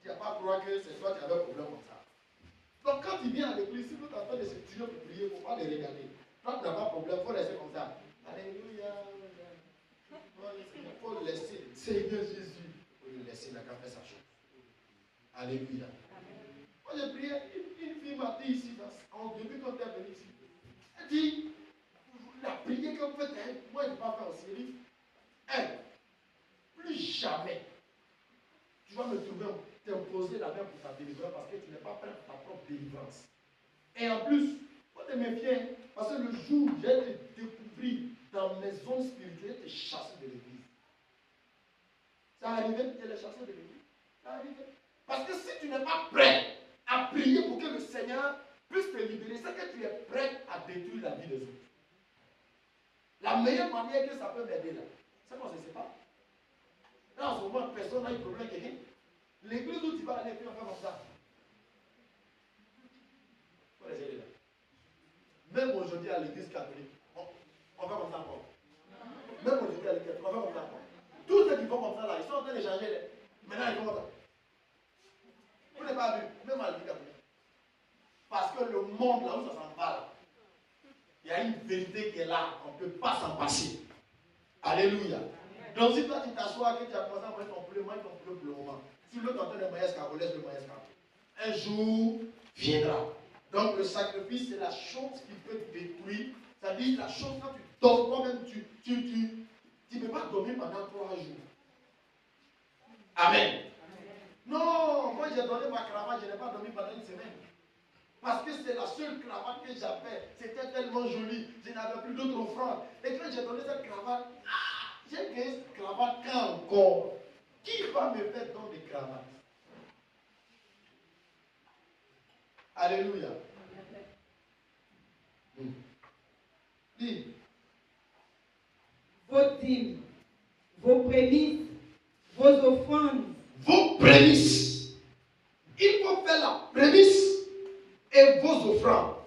Speaker 1: n'as pas à croire que c'est toi qui avais un problème comme ça. Donc quand tu viens à l'église, si vous êtes en train de se tuer pour prier, il ne faut pas les regarder. Toi tu n'as pas de problème, il faut rester comme ça. Alléluia. Il faut laisser. Seigneur Jésus. Il faut le laisser, il n'a qu'à faire sa chose. Alléluia. Moi j'ai prié, une fille m'a dit ici, en début quand elle est venue ici. Elle dit, la prière que vous faites, moi je ne vais pas faire aussi. Elle dit, plus jamais tu vas me trouver t'imposer la main pour ta délivrance parce que tu n'es pas prêt pour ta propre délivrance. Et en plus, il faut te méfier parce que le jour où j'ai été découvert dans mes zones spirituelles, j'ai été chassé de l'église. Ça arrivé, je l'ai chassé de l'église. Ça arrivé. Parce que si tu n'es pas prêt à prier pour que le Seigneur puisse te libérer, c'est que tu es prêt à détruire la vie des autres. La meilleure manière que ça peut m'aider là, c'est qu'on ne se sépare. Là, en ce moment, personne n'a eu problème avec quelqu'un. L'église où tu vas aller, puis on fait comme ça. Il faut les aider là. Même aujourd'hui à l'église catholique, on fait comme ça encore. Même aujourd'hui à l'église catholique, on fait comme ça encore. Tous ceux qui font comme ça là, ils sont en train d'échanger. Maintenant, ils font comme ça. Vous n'avez pas vu, même à l'église catholique. Parce que le monde là où ça s'en va là, il y a une vérité qui est là, on ne peut pas s'en passer. Alléluia. Donc si toi tu t'assois, que tu as commencé à mettre ton poulet, mange ton poulet pour le moment. Si l'autre entend le maïs carreau, laisse le maïs carreau. Un jour viendra. Donc le sacrifice, c'est la chose qui peut te détruire. C'est-à-dire la chose quand tu dors toi-même, tu ne peux pas dormir pendant 3 jours. Amen. Non, moi j'ai donné ma cravate, je n'ai pas dormi pendant 1 semaine. Parce que c'est la seule cravate que j'avais. C'était tellement joli. Je n'avais plus d'autres offrandes. Et quand j'ai donné cette cravate, j'ai gagné cette cravate quand encore. Qui va me faire don des cravates? Alléluia. Dis.
Speaker 3: Vos dîmes, vos prémices, vos offrandes.
Speaker 1: Vos prémices. Il faut faire la prémisse et vos offrandes.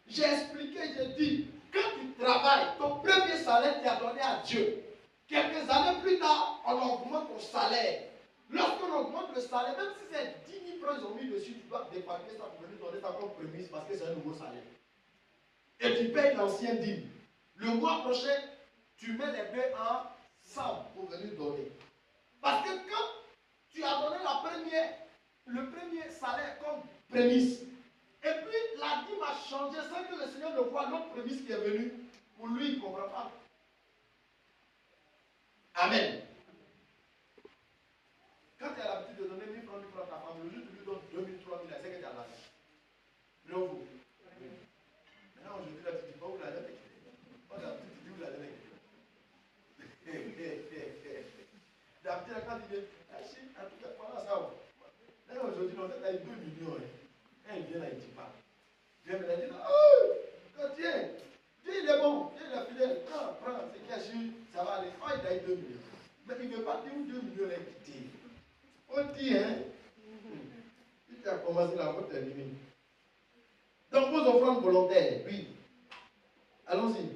Speaker 1: J'ai expliqué, j'ai dit, quand tu travailles, ton premier salaire tu as donné à Dieu. Quelques années plus tard, on augmente ton salaire. Lorsqu'on augmente le salaire, même si c'est 10 000 francs ils ont mis dessus, tu dois départir ça pour venir donner ta propre prémisse parce que c'est un nouveau salaire. Et tu payes l'ancien dîme. Le mois prochain, tu mets les deux en 100 pour venir donner. Parce que quand tu as donné le premier salaire comme prémisse, et puis la dîme a changé sans que le Seigneur ne voit l'autre prémisse qui est venue, pour lui, il ne comprend pas. Amen. Quand tu as l'habitude de donner 1000 francs à ta femme, le jour où tu lui donnes 2000, 3000, c'est que tu as l'argent. L'ouvre. Maintenant, aujourd'hui, là, tu ne dis pas où l'argent est quitté. Quand tu as l'habitude, tu dis où l'argent est quitté. D'habitude, quand tu dis, en tout cas, voilà ça. Là, aujourd'hui, on a eu 2 millions. Quand il vient là, il ne dit pas. Dieu me l'a dit, oh, tiens, Dieu il est bon, Dieu il est fidèle. Prends, c'est qu'il y a su, ça va aller. Oh, il a eu 2 millions. Mais il ne veut pas dire où 2 millions est quitté. On dit, hein. Si tu as commencé la faute, terminer. Donc, vos offrandes volontaires, oui. Allons-y.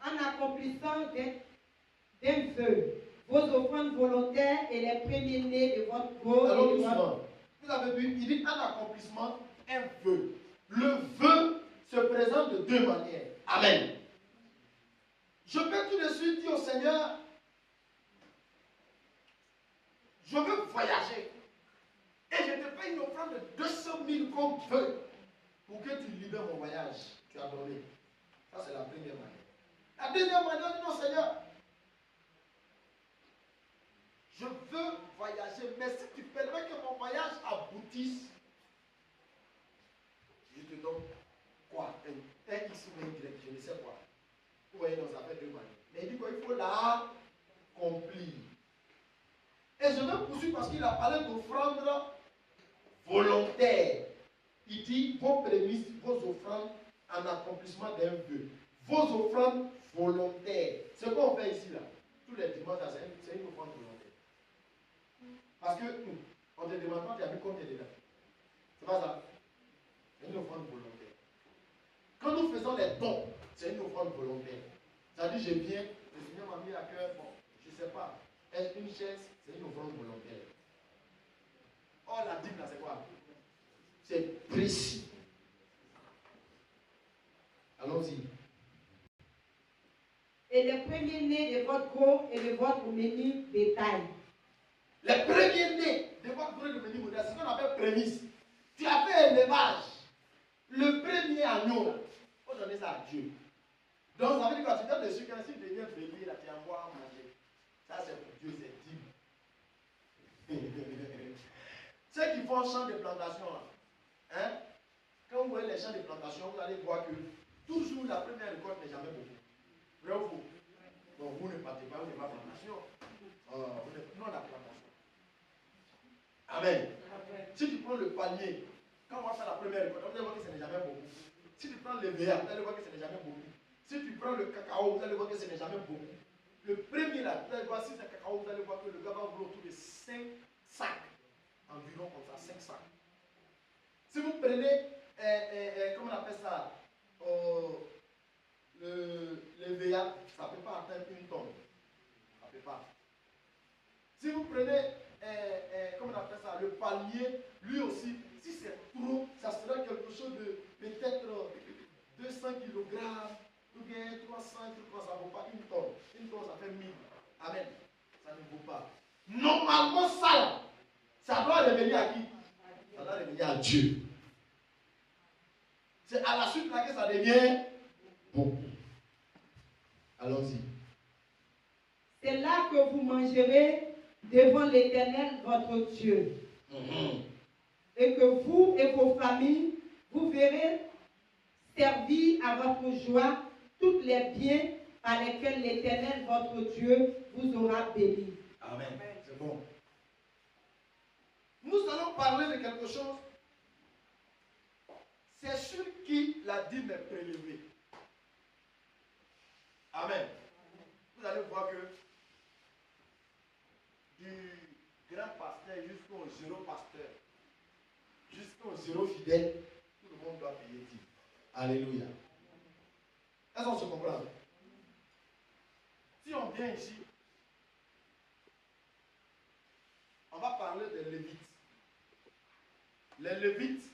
Speaker 3: En accomplissant d'un vœu, vos offrandes volontaires et les premiers-nés de votre veau.
Speaker 1: Allons doucement. Vous avez vu, il dit un accomplissement, un vœu. Le vœu se présente de 2 manières. Amen. Je peux tout de suite dire au Seigneur, je veux voyager. Et je te paye une offrande de 200 000 comme vœu pour que tu libères mon voyage. Tu as donné. Ça, c'est la première manière. La deuxième manière, dit non, Seigneur, je veux voyager, mais si tu permets que mon voyage aboutisse, voyez, donc ça fait 2 manières. Mais il dit qu'il faut l'accomplir. Et je vais poursuivre parce qu'il a parlé d'offrande volontaire. Il dit vos prémices, vos offrandes en accomplissement d'un vœu. Vos offrandes volontaires. Ce qu'on fait ici, là, tous les dimanches, c'est une offrande volontaire. Parce que on te demande pas, tu as vu combien dedans. C'est pas ça. C'est une offrande volontaire. Quand nous faisons les dons, c'est une offrande volontaire. Ça dit, je viens, le Seigneur m'a mis à cœur, bon, je ne sais pas, est-ce une chaise, c'est une offrande volontaire. Or, la dîme, là, c'est quoi? C'est précis. Allons-y.
Speaker 3: Et les premiers-nés de votre gros et de votre menu bétail.
Speaker 1: Les premiers-nés de votre gros et de menu bétail, c'est ce qu'on appelle prémisse. Tu as fait élevage. Le premier agneau, il faut donner ça à Dieu. Donc, ça veut dire que quand tu donnes des sucres, si tu deviens bélier, là, tu envoies à manger. Ça, c'est pour Dieu, c'est dîme. Ceux qui font champ de plantation, là, hein? Quand vous voyez les champs de plantation, vous allez voir que toujours la première récolte n'est jamais beaucoup. Vrai ou faux? Donc, vous ne partez pas, vous n'avez pas plantation. Non, la plantation. Amen. Si tu prends le panier, quand on va faire la première récolte, vous allez voir que ce n'est jamais beaucoup. Si tu prends le verre, vous allez voir que ce n'est jamais beaucoup. Si tu prends le cacao, vous allez voir que ce n'est jamais beaucoup. Le premier là, vous allez voir si c'est un cacao, vous allez voir que le gars va vous retrouver 5 sacs. Environ comme ça, 5 sacs. Si vous prenez, comment on appelle ça, le VA, ça ne peut pas atteindre 1 tonne. Ça ne peut pas. Si vous prenez, comment on appelle ça, le palmier, lui aussi, si c'est trop, ça sera quelque chose de peut-être 200 kg, ou bien 300, ça ne vaut pas 1 tonne. 1 tonne, ça fait 1000. Amen. Ça ne vaut pas. Normalement, ça doit revenir à qui? Ça doit revenir à Dieu. C'est à la suite là que ça devient beaucoup. Allons-y.
Speaker 3: C'est là que vous mangerez devant l'Éternel votre Dieu. Et que vous et vos familles, vous verrez servir à votre joie tous les biens par lesquels l'Éternel votre Dieu vous aura béni.
Speaker 1: Amen. C'est bon. Nous allons parler de quelque chose. C'est sur qui la dîme est prélevée. Amen. Vous allez voir que du grand pasteur jusqu'au zéro pasteur, jusqu'au zéro fidèle, tout le monde doit payer dîme. Alléluia. Est-ce qu'on se comprend? Si on vient ici, on va parler des Lévites. Les Lévites,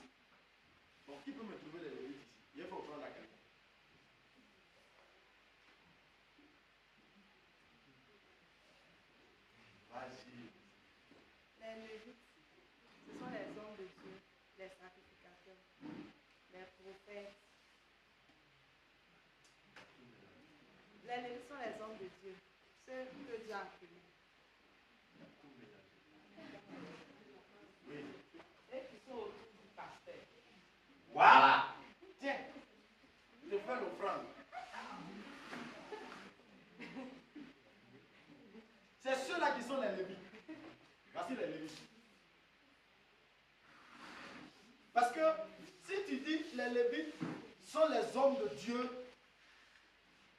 Speaker 1: donc qui peut me trouver les Lévites ici? Il faut prendre la carte. Vas-y.
Speaker 4: Les Lévites, ce sont les hommes de Dieu, les sacrificateurs, les prophètes. Les Lévites sont les hommes de Dieu, ceux que Dieu a appelés.
Speaker 1: Oui.
Speaker 4: Et qui sont autour du pasteur.
Speaker 1: Voilà. Tiens, je fais l'offrande. C'est ceux-là qui sont les Lévites. Voici les Lévites. Parce que si tu dis les Lévites sont les hommes de Dieu,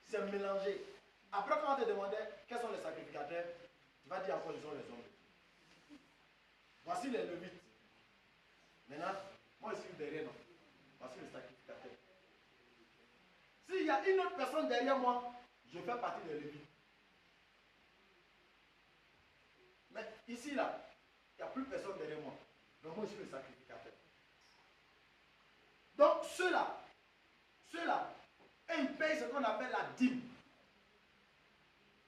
Speaker 1: c'est mélangé. Après, quand on te demandait quels sont les sacrificateurs, tu vas dire encore ils sont les hommes de Dieu. Voici les Lévites. Maintenant, moi je suis derrière, non. Voici les sacrificateurs. S'il y a une autre personne derrière moi, je fais partie des Lévites. Mais ici, là, il n'y a plus personne derrière moi. Donc moi je suis le sacrificateur. Donc ceux-là, eux, ils payent ce qu'on appelle la dîme.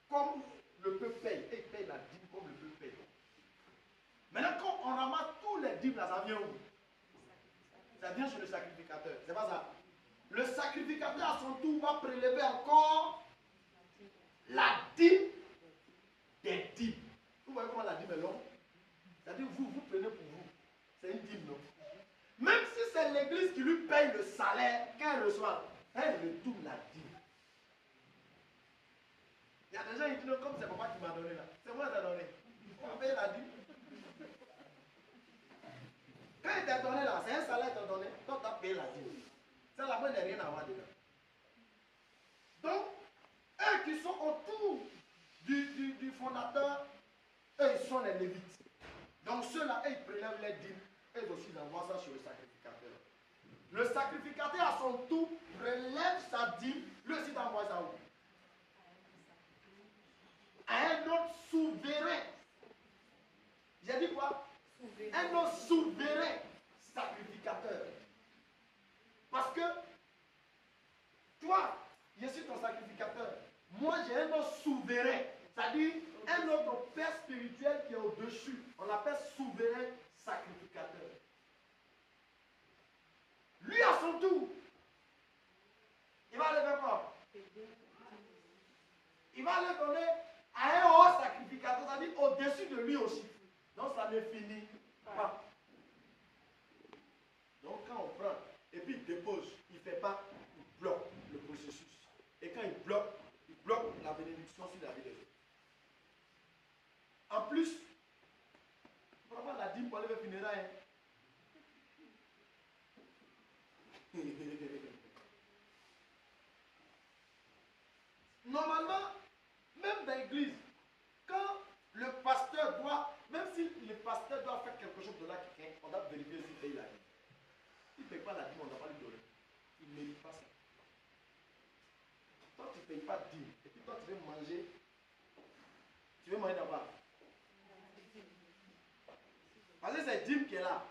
Speaker 1: Comme le peuple paye. Ils payent la dîme comme le peuple paye. Maintenant, quand on ramasse tous les dîmes, là, ça vient où? Ça vient chez le sacrificateur. C'est pas ça. Le sacrificateur, à son tour, va prélever encore la dîme des dîmes. Vous voyez comment la dîme est longue? C'est-à-dire, vous prenez pour vous. C'est une dîme, non? Même si c'est l'église qui lui paye le salaire qu'elle reçoit, elle retourne la dîme. n'a rien à voir dedans. Donc, eux qui sont autour du fondateur, eux, ils sont les Lévites. Donc, ceux-là, eux, ils prélèvent les dîmes. Eux aussi, ils envoient ça sur le sacrificateur. Le sacrificateur, à son tour, prélève sa dîme. Lui aussi, il envoie ça où? À un autre souverain. J'ai dit quoi? Un autre souverain sacrificateur. Parce que toi, je suis ton sacrificateur. Moi, j'ai un autre souverain. C'est-à-dire un autre père spirituel qui est au-dessus. On l'appelle souverain sacrificateur. Lui, à son tour, il va aller faire quoi? Il va le donner à un haut sacrificateur, c'est-à-dire au-dessus de lui aussi. Donc ça ne finit pas. Donc quand on prend et puis il dépose, il ne fait pas, il bloque le processus. Et quand il bloque la bénédiction sur la vie des autres. En plus, on va la dîme pour aller vers funérailles. Normalement, même dans l'église, quand le pasteur doit, même si le pasteur doit faire quelque chose de là quelqu'un, on doit vérifier s'il paye la dîme. S'il ne paye pas la dîme, on ne doit pas lui donner. Il ne mérite pas ça. Toi, tu ne payes pas de dîme, et puis toi, tu veux manger d'abord. Parce que c'est dîme qui est là.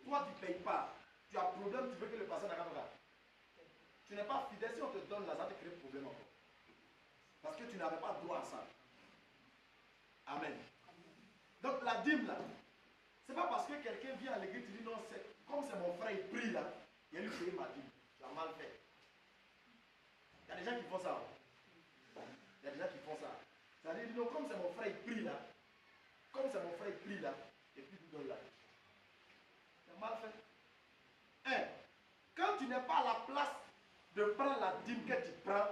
Speaker 1: Toi, tu ne payes pas. Tu as problème, tu veux que le pasteur n'a pas de. Tu n'es pas fidèle. Si on te donne là, ça te crée problème encore. Parce que tu n'avais pas droit à ça. Amen. Donc la dîme là, c'est pas parce que quelqu'un vient à l'église et dit non, comme c'est mon frère, il prie là, il a lui payé ma dîme. Tu as mal fait. Il y a des gens qui font ça. Il y a des gens qui font ça. C'est-à-dire, non, comme c'est mon frère, il prie là, et puis tu donnes la dîme. Tu as mal fait. Quand tu n'es pas à la place de prendre la dîme que tu prends,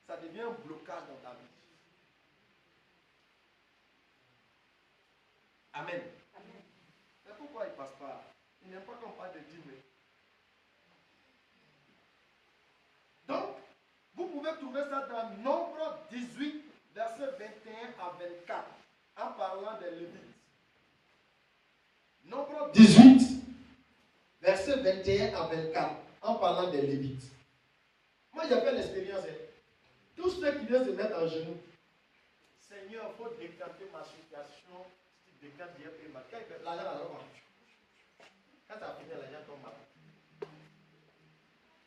Speaker 1: ça devient un blocage dans ta vie. Amen. Amen. Mais pourquoi il ne passe pas? Il n'aime pas qu'on parle de dîme. Donc, vous pouvez trouver ça dans Nombre 18, versets 21 à 24, en parlant des Lévites. Nombre 18, versets 21 à 24, en parlant des Lévites. Moi, j'ai fait l'expérience. Tous ceux qui viennent se mettre en genoux, Seigneur, il faut décanter ma situation. Si tu décantes, j'ai payé ma carte. L'argent va tomber. Quand ça finit, l'argent tombe mal.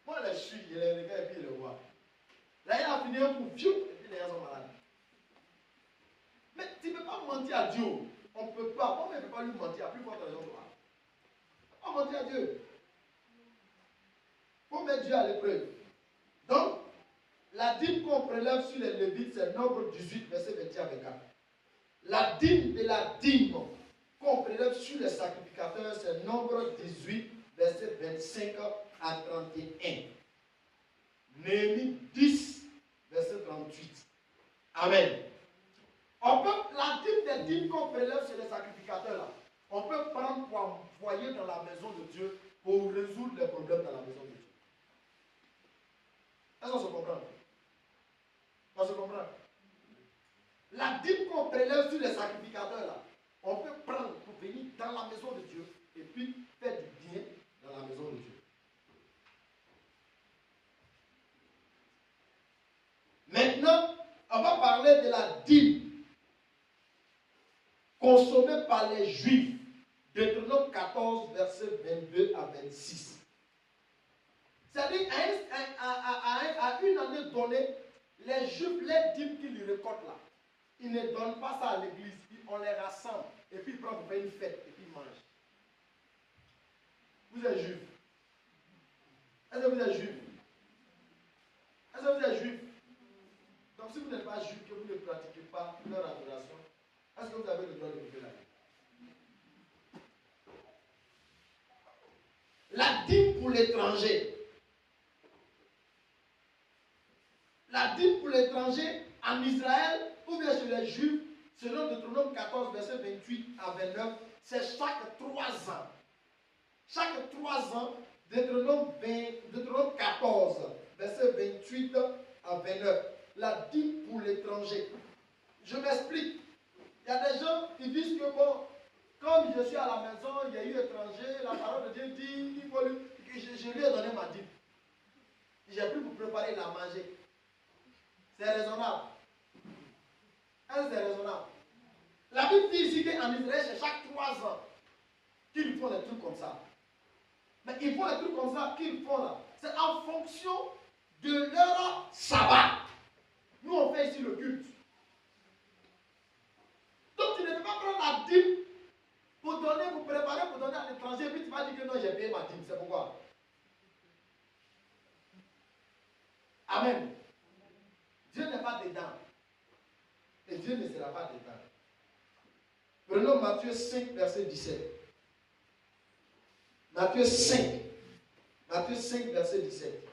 Speaker 1: Moi, je suis, je les regarde et puis je le vois. L'argent a fini un coup, et puis les gens sont malades. Mais tu ne peux pas mentir à Dieu. On ne peut pas. Pourquoi on ne peut pas lui mentir à plus forte raison de toi? On ne peut pas mentir à Dieu. Il faut mettre Dieu à l'épreuve. Donc, la dîme qu'on prélève sur les Lévites, c'est Nombre 18, verset 21 à 24. La dîme de la dîme qu'on prélève sur les sacrificateurs, c'est Nombre 18, verset 25 à 31. Néhémie 10, verset 38. Amen. La dîme des dîmes qu'on prélève sur les sacrificateurs, là, on peut prendre pour envoyer dans la maison de Dieu pour résoudre les problèmes dans la maison de Dieu. Est-ce qu'on se comprend? On se comprend? La dîme qu'on prélève sur les sacrificateurs, là, on peut prendre pour venir dans la maison de Dieu et puis faire du bien dans la maison de Dieu. Maintenant, on va parler de la dîme consommée par les Juifs. Deutéronome 14, versets 22 à 26. C'est-à-dire, à une année donnée, les Juifs, les dîmes qu'ils récoltent là, ils ne donnent pas ça à l'église, on les rassemble, et puis ils prennent pour faire une fête, et puis ils mangent. Vous êtes Juifs? Est-ce que vous êtes Juifs? Est-ce que vous êtes Juifs? Donc si vous n'êtes pas Juif, que vous ne pratiquez pas leur adoration, est-ce que vous avez le droit de vivre la vie? La dîme pour l'étranger. La dîme pour l'étranger en Israël, ou bien chez les Juifs, selon Deutéronome 14, verset 28 à 29, c'est chaque 3 ans. Chaque 3 ans, Deutéronome 14, verset 28 à 29. La dîme pour l'étranger. Je m'explique. Il y a des gens qui disent que bon, comme je suis à la maison, il y a eu étranger, la parole de Dieu dit, il faut lui, que je lui ai donné ma dîme. J'ai pu vous préparer la manger. C'est raisonnable. Est-ce que c'est raisonnable? La Bible dit ici qu'en Israël, c'est chaque 3 ans qu'ils font des trucs comme ça. Mais ils font des trucs comme ça qu'ils font là. C'est en fonction de leur sabbat. Nous, on fait ici le culte. Donc, tu ne peux pas prendre la dîme pour donner, pour préparer, pour donner à l'étranger, puis tu vas dire que non, j'ai payé ma dîme. C'est pourquoi? Amen. Dieu n'est pas dedans. Et Dieu ne sera pas dedans. Prenons Matthieu 5, verset 17. Matthieu 5. Matthieu 5, verset 17.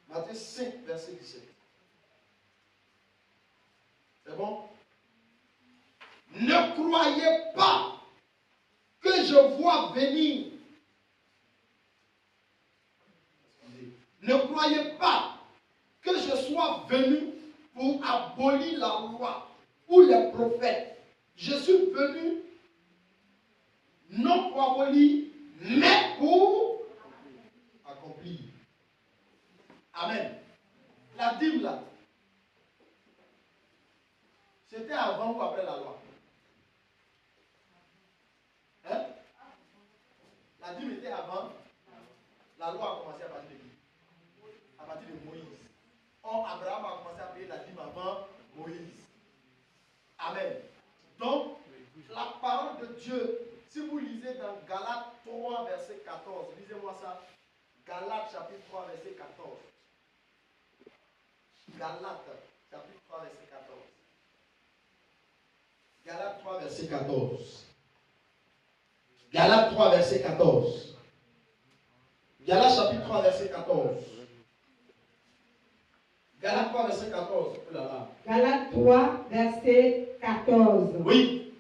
Speaker 1: Matthieu 5, verset 17. C'est bon? Ne croyez pas que je vois venir. Ne croyez pas que je sois venu pour abolir la loi ou les prophètes. Je suis venu non pour abolir, mais pour accomplir. Amen. La dîme là, c'était avant ou après la loi? Hein? La dîme était avant. La loi a commencé à partir de qui? À partir de Moïse. Or, Abraham a commencé à payer la dîme avant Moïse. Amen. Donc, la parole de Dieu, si vous lisez dans Galates 3, verset 14, lisez-moi ça. Galates chapitre 3, verset 14. Galates chapitre 3, verset 14. Galates 3, verset 14. Galates 3, verset 14. Galates chapitre 3, verset 14. Galates 3, verset 14. Oh là là.
Speaker 3: Galates 3, verset 14.
Speaker 1: Oui.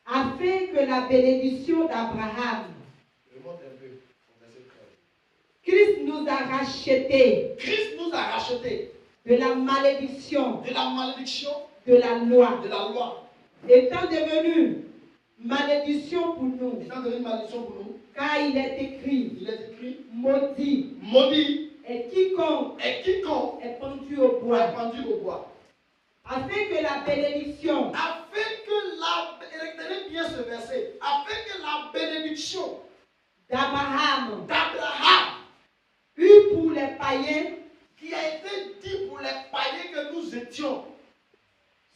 Speaker 3: Afin que la bénédiction d'Abraham,
Speaker 1: Remonte un peu. Verset 13.
Speaker 3: Christ nous a rachetés
Speaker 1: Christ nous a rachetés
Speaker 3: de la malédiction
Speaker 1: de la malédiction
Speaker 3: de la loi,
Speaker 1: de la loi.
Speaker 3: étant devenu malédiction pour nous,
Speaker 1: Étant devenu malédiction pour nous,
Speaker 3: car il est écrit, maudit
Speaker 1: maudit
Speaker 3: est quiconque est pendu au
Speaker 1: est
Speaker 3: bois,
Speaker 1: pendu au bois.
Speaker 3: afin que la bénédiction
Speaker 1: Afin que la, retenez bien ce verset, afin que la bénédiction
Speaker 3: d'Abraham
Speaker 1: d'Abraham,
Speaker 3: eût pour les païens
Speaker 1: qui a été dit pour les païens que nous étions,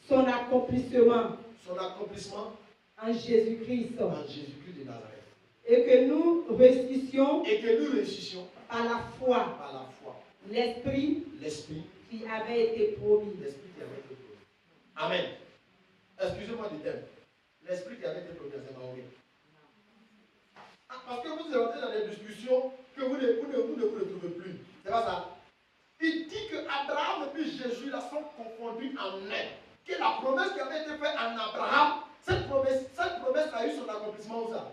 Speaker 3: son accomplissement
Speaker 1: en
Speaker 3: en Jésus-Christ,
Speaker 1: Jésus-Christ de Nazareth.
Speaker 3: et que nous réussissions
Speaker 1: Et que nous réussissions
Speaker 3: par la foi
Speaker 1: par la foi.
Speaker 3: l'esprit
Speaker 1: L'esprit
Speaker 3: qui avait été promis.
Speaker 1: qui avait été promis. Amen. Excusez-moi du thème. L'esprit qui avait été promis, c'est Mahomet. Parce que vous êtes rentré dans des discussions que vous ne trouvez plus. C'est pas ça. Il dit que Abraham et puis Jésus là sont confondus en un. Que la promesse qui avait été faite en Abraham, cette promesse a eu son accomplissement où ça?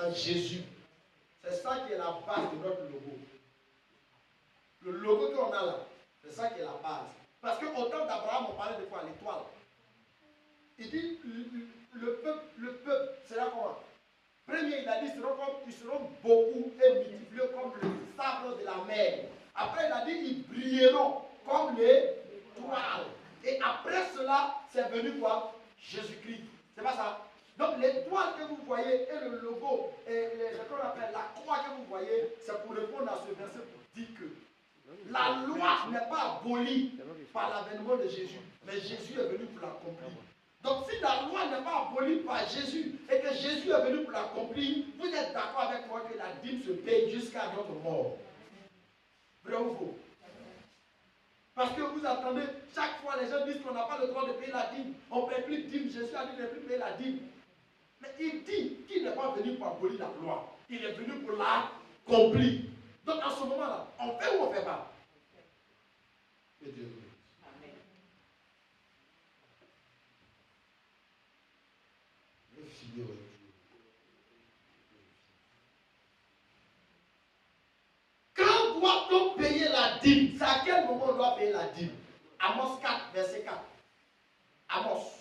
Speaker 1: En Jésus. C'est ça qui est la base de notre logo. Le logo qu'on a là, c'est ça qui est la base. Parce qu'au temps d'Abraham, on parlait de quoi? L'étoile. Il dit le peuple sera comment? Premier, il a dit ils seront beaucoup et multipliés comme le sable de la mer. Après, il a dit ils brilleront comme les toiles. Et après cela, c'est venu quoi? Jésus-Christ. C'est pas ça? Donc l'étoile que vous voyez et le logo, et ce qu'on appelle la croix que vous voyez, c'est pour répondre à ce verset pour dire que la loi n'est pas abolie par l'avènement de Jésus, mais Jésus est venu pour l'accomplir. Donc si la loi n'est pas abolie par Jésus et que Jésus est venu pour l'accomplir, vous êtes d'accord avec moi que la dîme se paye jusqu'à notre mort. Vrai ou faux? Parce que vous attendez, chaque fois les gens disent qu'on n'a pas le droit de payer la dîme. On ne paye plus de dîme. Jésus a dit de ne plus payer la dîme. Mais il dit qu'il n'est pas venu pour abolir la loi. Il est venu pour l'accomplir. Donc en ce moment-là, on fait ou on ne fait pas? Que Dieu nous bénisse. finir. Quand doit-on payer la dîme? C'est à quel moment on doit payer la dîme? Amos 4, verset 4. Amos.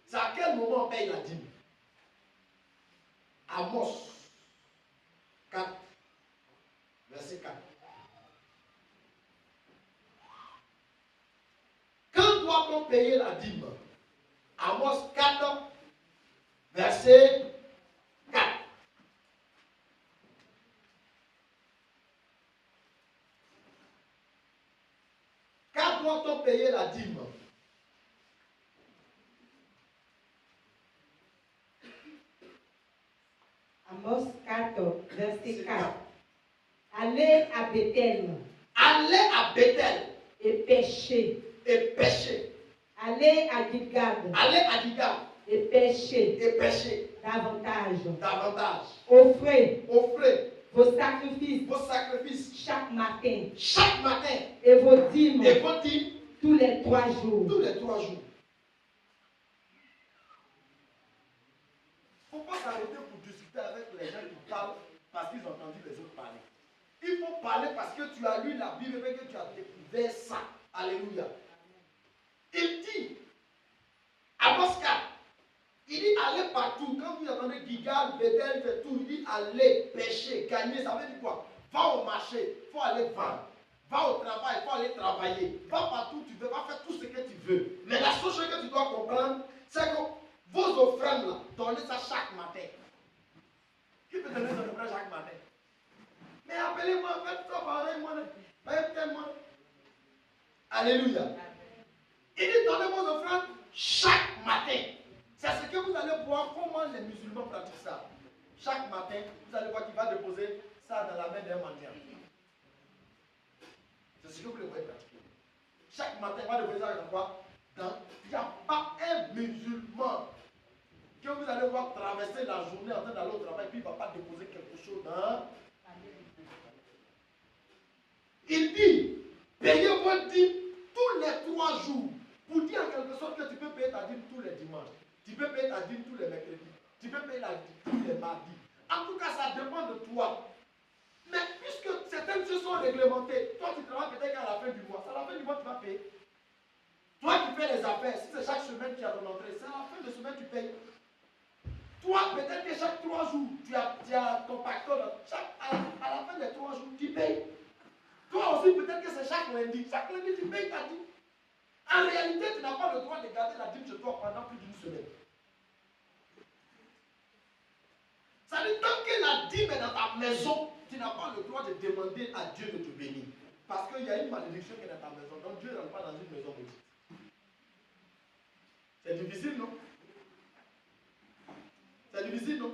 Speaker 1: C'est à quel moment on paye la dîme? Amos 4, verset 4. Quand doit-on payer la dîme? Amos 4, verset 4. Quand doit-on payer la dîme?
Speaker 3: Amos 4, verset 4. Allez à Bethel.
Speaker 1: Allez à Bethel
Speaker 3: et pêchez.
Speaker 1: et pêchez.
Speaker 3: Allez à Gilgal
Speaker 1: Allez à Gilgal
Speaker 3: et pêchez
Speaker 1: et pêchez
Speaker 3: davantage.
Speaker 1: davantage.
Speaker 3: Offrez
Speaker 1: Offrez
Speaker 3: vos sacrifices
Speaker 1: vos sacrifices
Speaker 3: chaque matin
Speaker 1: chaque matin
Speaker 3: et vos dîmes
Speaker 1: et vos dîmes
Speaker 3: tous les 3 jours.
Speaker 1: tous les 3 jours. Il ne faut pas s'arrêter pour discuter avec les gens qui parlent parce qu'ils ont entendu les autres parler. Il faut parler parce que tu as lu la Bible et que tu as découvert ça. Alléluia. Il dit, Amos 4, il dit allez partout. Quand vous entendez Gilgal, Bethel, fait tout, il dit allez pêcher, gagner. Ça veut dire quoi? Va au marché, il faut aller vendre. Va au travail, il faut aller travailler. Va partout où tu veux, va faire tout ce que tu veux. Mais la seule chose que tu dois comprendre, c'est que vos offrandes là, donnez ça chaque matin. Qui peut donner son offrande chaque matin? Mais appelez-moi, faites ça pareil, moi. Faites-moi. Alléluia. Il dit donnez vos offrandes chaque matin. C'est ce que vous allez voir comment les musulmans pratiquent ça. Chaque matin, vous allez voir qu'il va déposer ça dans la main d'un mendiant. C'est ce que vous le voyez pratiquer. Chaque matin, il va déposer ça dans quoi? Il n'y a pas un musulman que vous allez voir traverser la journée en train d'aller au travail, puis il ne va pas déposer quelque chose dans. Il dit, payez vos dîmes tous les 3 jours. Pour dire en quelque sorte que tu peux payer ta dîme tous les dimanches. Tu peux payer ta dîme tous les mercredis. Tu peux payer la dîme tous les mardis. En tout cas, ça dépend de toi. Mais puisque certaines choses sont réglementées, toi tu travailles peut-être qu'à la fin du mois. C'est à la fin du mois que tu vas payer. Toi qui fais les affaires, si c'est chaque semaine qui a ton entrée, c'est à la fin de semaine que tu payes. Toi, peut-être que chaque 3 jours, tu as ton pactole. À la fin des 3 jours, tu payes. Toi aussi, peut-être que c'est chaque lundi. Chaque lundi, tu payes ta dîme. En réalité, tu n'as pas le droit de garder la dîme chez toi pendant plus d'une semaine. Ça veut dire tant que la dîme est dans ta maison, tu n'as pas le droit de demander à Dieu de te bénir. Parce qu'il y a une malédiction qui est dans ta maison. Donc Dieu ne rentre pas dans une maison maudite. C'est difficile, non? C'est difficile, non?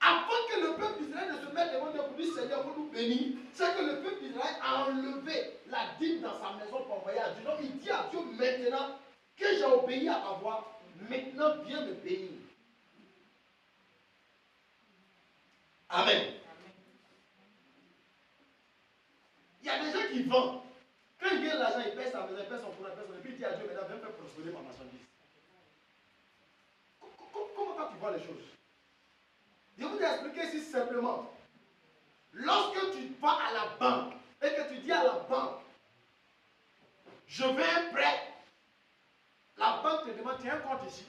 Speaker 1: Avant que le peuple d'Israël ne se mette devant Dieu pour dire Seigneur, pour nous bénir, c'est que le peuple d'Israël a enlevé la dîme dans sa maison pour envoyer à Dieu. Donc il dit à Dieu maintenant que j'ai obéi à ta voix, maintenant viens me bénir. Amen. Il y a des gens qui vendent. Quand il gagne l'argent, il paye sa maison, il paye son courant, il paye son. Et puis il dit à Dieu maintenant, viens faire prospérer ma marchandise. Comment toi tu vois les choses? Je vous ai expliqué ici simplement. Lorsque tu vas à la banque et que tu dis à la banque, je veux un prêt, la banque te demande, tu as un compte ici?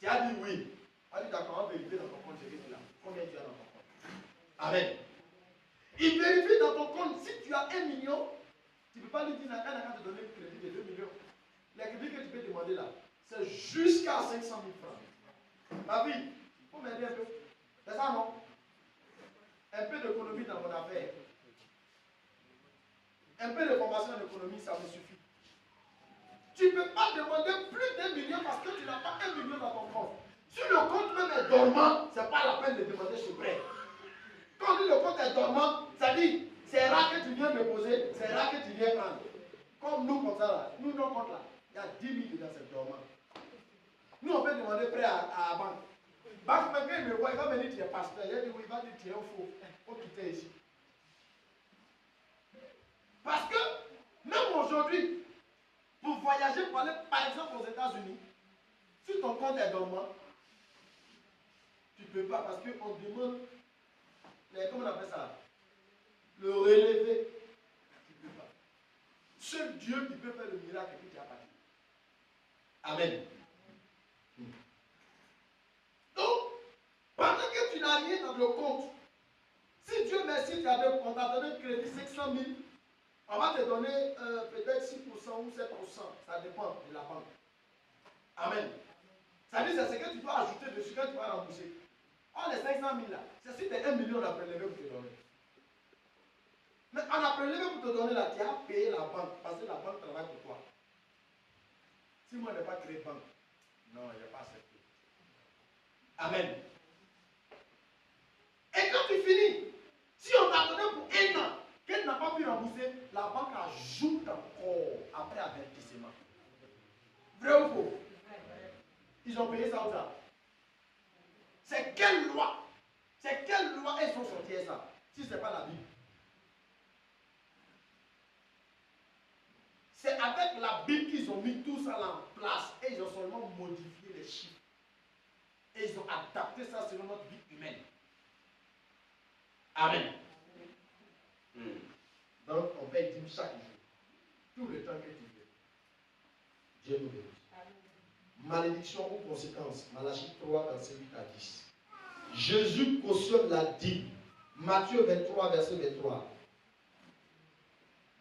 Speaker 1: Tu as dit oui. Elle dit d'accord, on va vérifier dans ton compte, j'ai dit là. Combien tu as dans ton compte? Amen. Il vérifie dans ton compte, si tu as 1 million, tu ne peux pas lui dire, elle n'a qu'à te donner un crédit de 2 millions. Les crédits que tu peux demander là, c'est jusqu'à 500 000 francs. Ma vie, il faut m'aider un peu. C'est ça, non? Un peu d'économie dans mon affaire. Un peu de formation en économie, ça me suffit. Tu ne peux pas demander plus d'1 million parce que tu n'as pas 1 million dans ton compte. Si le compte même est dormant, ce n'est pas la peine de demander ce prêt. Quand on dit le compte est dormant, ça dit, c'est rare que tu viens me poser, c'est rare que tu viens prendre. Comme nous, comme ça là, nous, nos comptes là, il y a 10 000 dedans, c'est dormant. Nous, on peut demander prêt à la banque. Banque, même quand il me voit, il va me dire tu es pasteur. Il dit oui, il va dire tu es faux. Il faut quitter ici. Parce que, même aujourd'hui, pour voyager, pour aller par exemple aux États-Unis, Si ton compte est dormant, tu ne peux pas parce qu'on demande, comment on appelle ça? Le relever. Tu ne peux pas. Seul Dieu qui peut faire le miracle qui t'a parti. Amen. Donc, pendant que tu n'as rien dans le compte, si Dieu merci, on t'a donné un crédit 500 000, on va te donner peut-être 6% ou 7%. Ça dépend de la banque. Amen. Ça veut dire c'est ce que tu dois ajouter dessus quand tu vas rembourser. Oh, les 500 000 là, c'est si tu as 1 million à prélever pour te donner. Mais on a prélevé pour te donner là, tu as payé la banque parce que la banque travaille pour toi. Si moi je n'ai pas créé banque, non, il n'y a pas accepté. Amen. Et quand tu finis, si on t'a donné pour 1 an, qu'elle n'a pas pu rembourser, la banque ajoute encore après avertissement. Vrai ou faux? Ils ont payé ça ou ça? C'est quelle loi? C'est quelle loi elles sont sorties ça? Si ce n'est pas la Bible. C'est avec la Bible qu'ils ont mis tout ça en place et ils ont seulement modifié les chiffres. Et ils ont adapté ça selon notre vie humaine. Amen. Donc on paye 10 chaque jour. Tout le temps que tu veux. Dieu nous bénisse. Malédiction ou conséquence. Malachie 3, verset 8 à 10. Jésus cautionne la dîme. Matthieu 23, verset 23.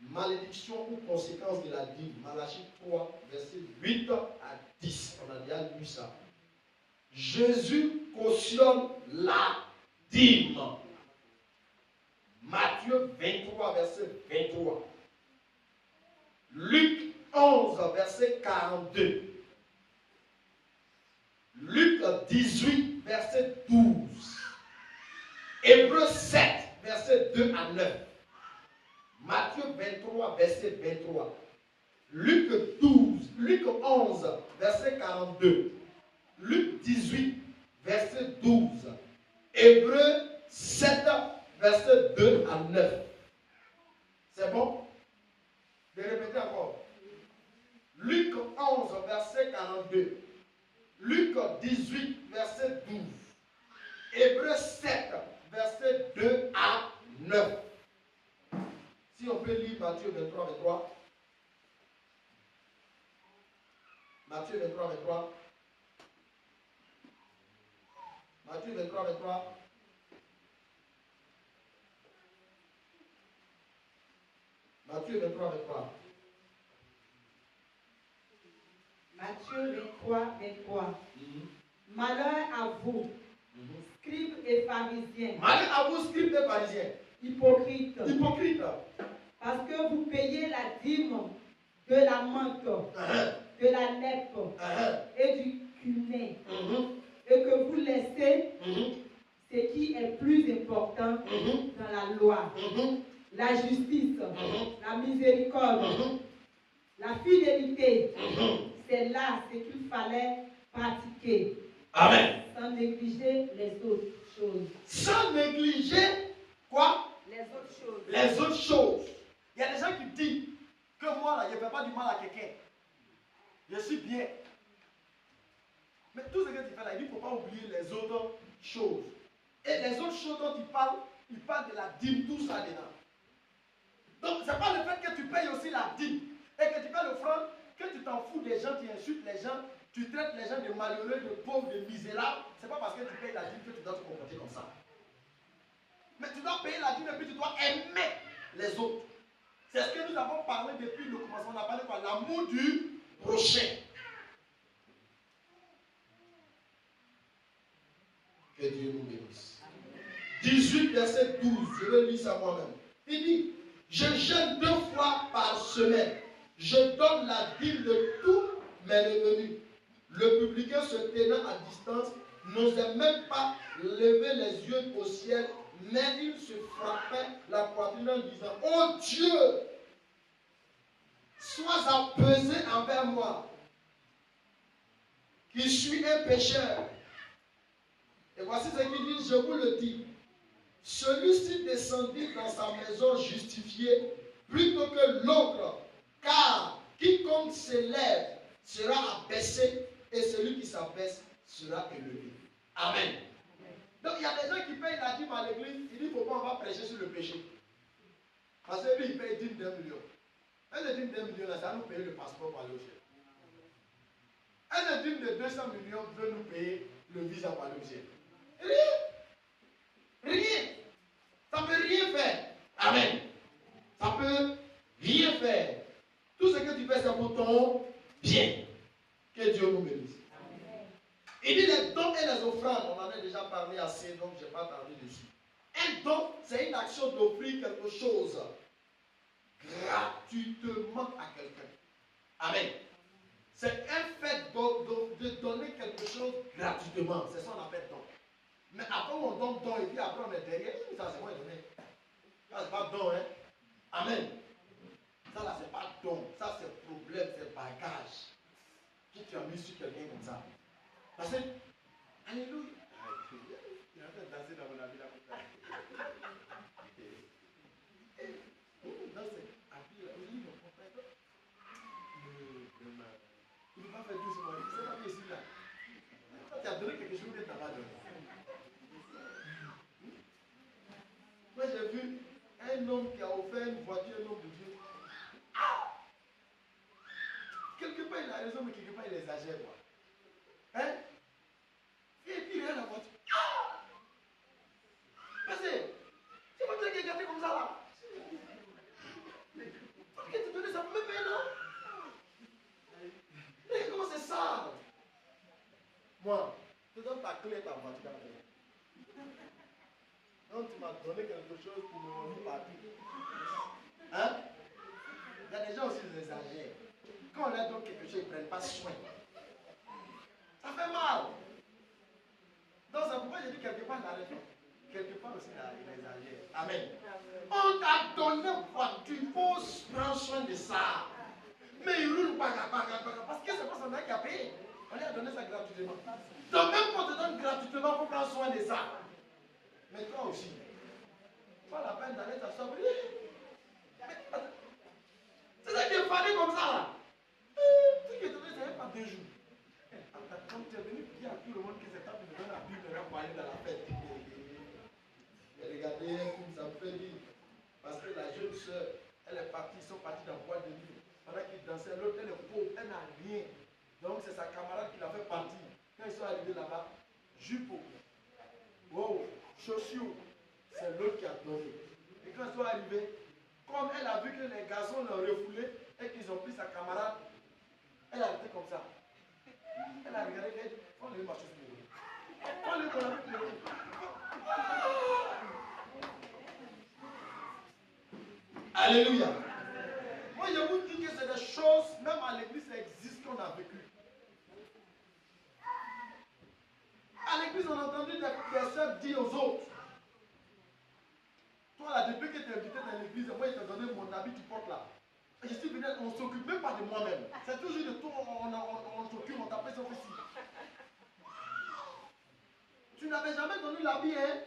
Speaker 1: Malédiction ou conséquence de la dîme. Malachie 3, verset 8 à 10. On a déjà lu ça. Jésus cautionne la dîme. Matthieu 23, verset 23. Luc 11, verset 42. Luc 18, verset 12. Hébreux 7, verset 2 à 9. Matthieu 23, verset 23. Luc 11, verset 42. Luc 18, verset 12. Hébreux 7, verset 2 à 9. C'est bon? Je vais répéter encore. Luc 11, verset 42. Luc 18, verset 12. Hébreux 7, verset 2 à 9. Si on peut lire Matthieu 23, 23. Matthieu 23, 23. Matthieu 23, 23. Matthieu 23, 23.
Speaker 3: Matthieu 23, 23. Malheur à vous, scribes et pharisiens.
Speaker 1: Malheur à vous, scribes et pharisiens.
Speaker 3: Hypocrites.
Speaker 1: Hypocrites.
Speaker 3: Parce que vous payez la dîme de la menthe, de la nèpe et du cumin. Et que vous laissez ce qui est plus important dans la loi. La justice, la miséricorde, la fidélité. C'est là ce qu'il fallait pratiquer.
Speaker 1: Amen.
Speaker 3: Sans négliger les autres choses.
Speaker 1: Sans négliger quoi?
Speaker 4: Les autres choses.
Speaker 1: Les autres choses. Il y a des gens qui disent que moi, là, je ne fais pas du mal à quelqu'un. Je suis bien. Mais tout ce que tu fais là, il ne faut pas oublier les autres choses. Et les autres choses dont il parle de la dîme, tout ça dedans. Donc, ce n'est pas le fait que tu payes aussi la dîme et que tu fais l'offrande, que tu t'en fous des gens, tu insultes les gens, tu traites les gens de malheureux, de pauvres, de misérables. Ce n'est pas parce que tu payes la dîme que tu dois te comporter comme ça. Mais tu dois payer la dîme et puis tu dois aimer les autres. C'est ce que nous avons parlé depuis le commencement. On a parlé de l'amour du prochain. Que Dieu nous bénisse. 18, verset 12. Je vais lire ça moi-même. Il dit, je jeûne 2 fois par semaine. Je donne la dîme de tous mes revenus. Le publicain se tenant à distance n'osait même pas lever les yeux au ciel, mais il se frappait la poitrine en disant, oh Dieu, sois apaisé envers moi, qui suis un pécheur. Et voici ce qu'il dit, je vous le dis. Celui-ci descendit dans sa maison justifié plutôt que l'autre, car quiconque s'élève sera abaissé et celui qui s'abaisse sera élevé. Amen. Donc il y a des gens qui payent la dîme à l'église, ils disent faut pas on va prêcher sur le péché. Parce que lui il paye dîme d'1 million. Un de dîme d'1 million là, ça va nous payer le passeport pour aller au ciel. Un de dîme de 200 millions veut nous payer le visa pour aller au ciel. Rien. Rien. Ça ne peut rien faire. Amen. Ça ne peut rien faire. Tout ce que tu fais, c'est pour ton bien. Que Dieu nous bénisse. Il dit les dons et les offrandes. On en a déjà parlé assez, donc je n'ai pas parlé dessus. Un don, c'est une action d'offrir quelque chose gratuitement à quelqu'un. Amen. C'est un fait de donner quelque chose gratuitement. C'est ça qu'on appelle don. Mais après on donne don et puis après on est derrière. Ça c'est moi donné. Ça c'est pas don, hein. Amen. Ça là c'est pas don. Ça c'est problème, c'est bagage. Que tu as mis sur quelqu'un comme ça. Parce que, alléluia. Il a fait danser dans mon habit là. Dans cet habit là, il ne comprend pas. Il ne peut pas faire tout ce monde. C'est pas bien ici là. Tu as donné quelque chose que tu n'as pas donné. Moi j'ai vu un homme qui a offert une voiture à un homme de Dieu. Quelque part il a raison, mais quelque part il exagère quoi. Hein? Et puis il regarde la voiture. Parce que c'est pas toi qui es gâté comme ça là. Parce que tu donnes ça pour me payer, non? Mais comment c'est ça? Moi, je te donne ta clé et ta voiture. Donc tu m'as donné quelque chose pour me revenir partout. Hein? Il y a des gens aussi qui exagèrent. Quand on leur donne quelque chose, ils ne prennent pas soin. Ça fait mal. Donc c'est pourquoi j'ai dit quelque part il a raison. Quelque part aussi il exagère. Amen. On t'a donné quoi? Tu faut prendre soin de ça. Mais il roule pas parce que c'est pas son mec qui a payé. On lui a donné ça gratuitement. Donc même quand on te donne gratuitement, il faut prendre soin de ça. Mais toi aussi, pas la peine d'aller t'asseoir. C'est ça qui est fallu comme ça là. Ce qui est donné, c'est pas 2 jours. Quand tu es venu dire à tout le monde que c'est temps de me donner la Bible pour aller dans la fête. Et regardez, ça me fait rire. Parce que la jeune soeur, elle est partie, ils sont partis dans la boîte de nuit. Pendant qu'ils dansaient, l'autre elle est pauvre, elle n'a rien. Donc c'est sa camarade qui l'a fait partir. Quand ils sont arrivés là-bas, jupe, wow, chaussures, c'est l'autre qui a donné. Et quand ils sont arrivés, comme elle a vu que les garçons l'ont refoulé et qu'ils ont pris sa camarade, elle a été comme ça. Elle a regardé, elle a dit, on lui marche sur le on lui marche sur le Alléluia. Moi, je vous dis que c'est des choses, même à l'église, ça existe qu'on a vécu. À l'église, on a entendu des soeurs dire aux autres. Toi, là, depuis que tu es invité dans l'église, moi, je t'ai donné mon habit, tu portes là. Je suis venu, on ne s'occupe même pas de moi-même. C'est toujours de toi, on s'occupe, on t'appelle ça aussi. Tu n'avais jamais donné l'habit, hein?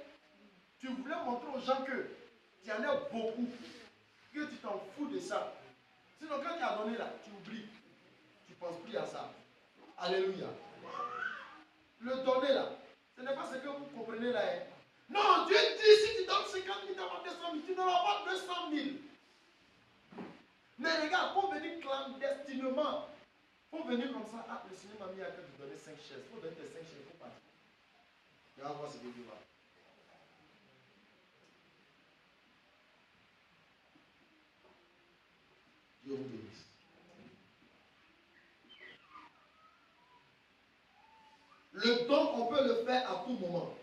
Speaker 1: Tu voulais montrer aux gens que tu en as beaucoup, que tu t'en fous de ça. Sinon, quand tu as donné là, tu oublies. Tu ne penses plus à ça. Alléluia. Le donner là, ce n'est pas ce que vous comprenez là. Hein? Non, Dieu dit, si tu donnes 50 000, tu n'auras pas 200 000. Tu n'auras pas 200 000. Mais regarde, pour venir clandestinement, pour venir comme ça, ah, le Seigneur m'a mis à cœur de donner 5 chaises. Il faut donner tes 5 chaises pour partir. Tu vas voir ce que Dieu va. Dieu vous bénisse. Le don, on peut le faire à tout moment.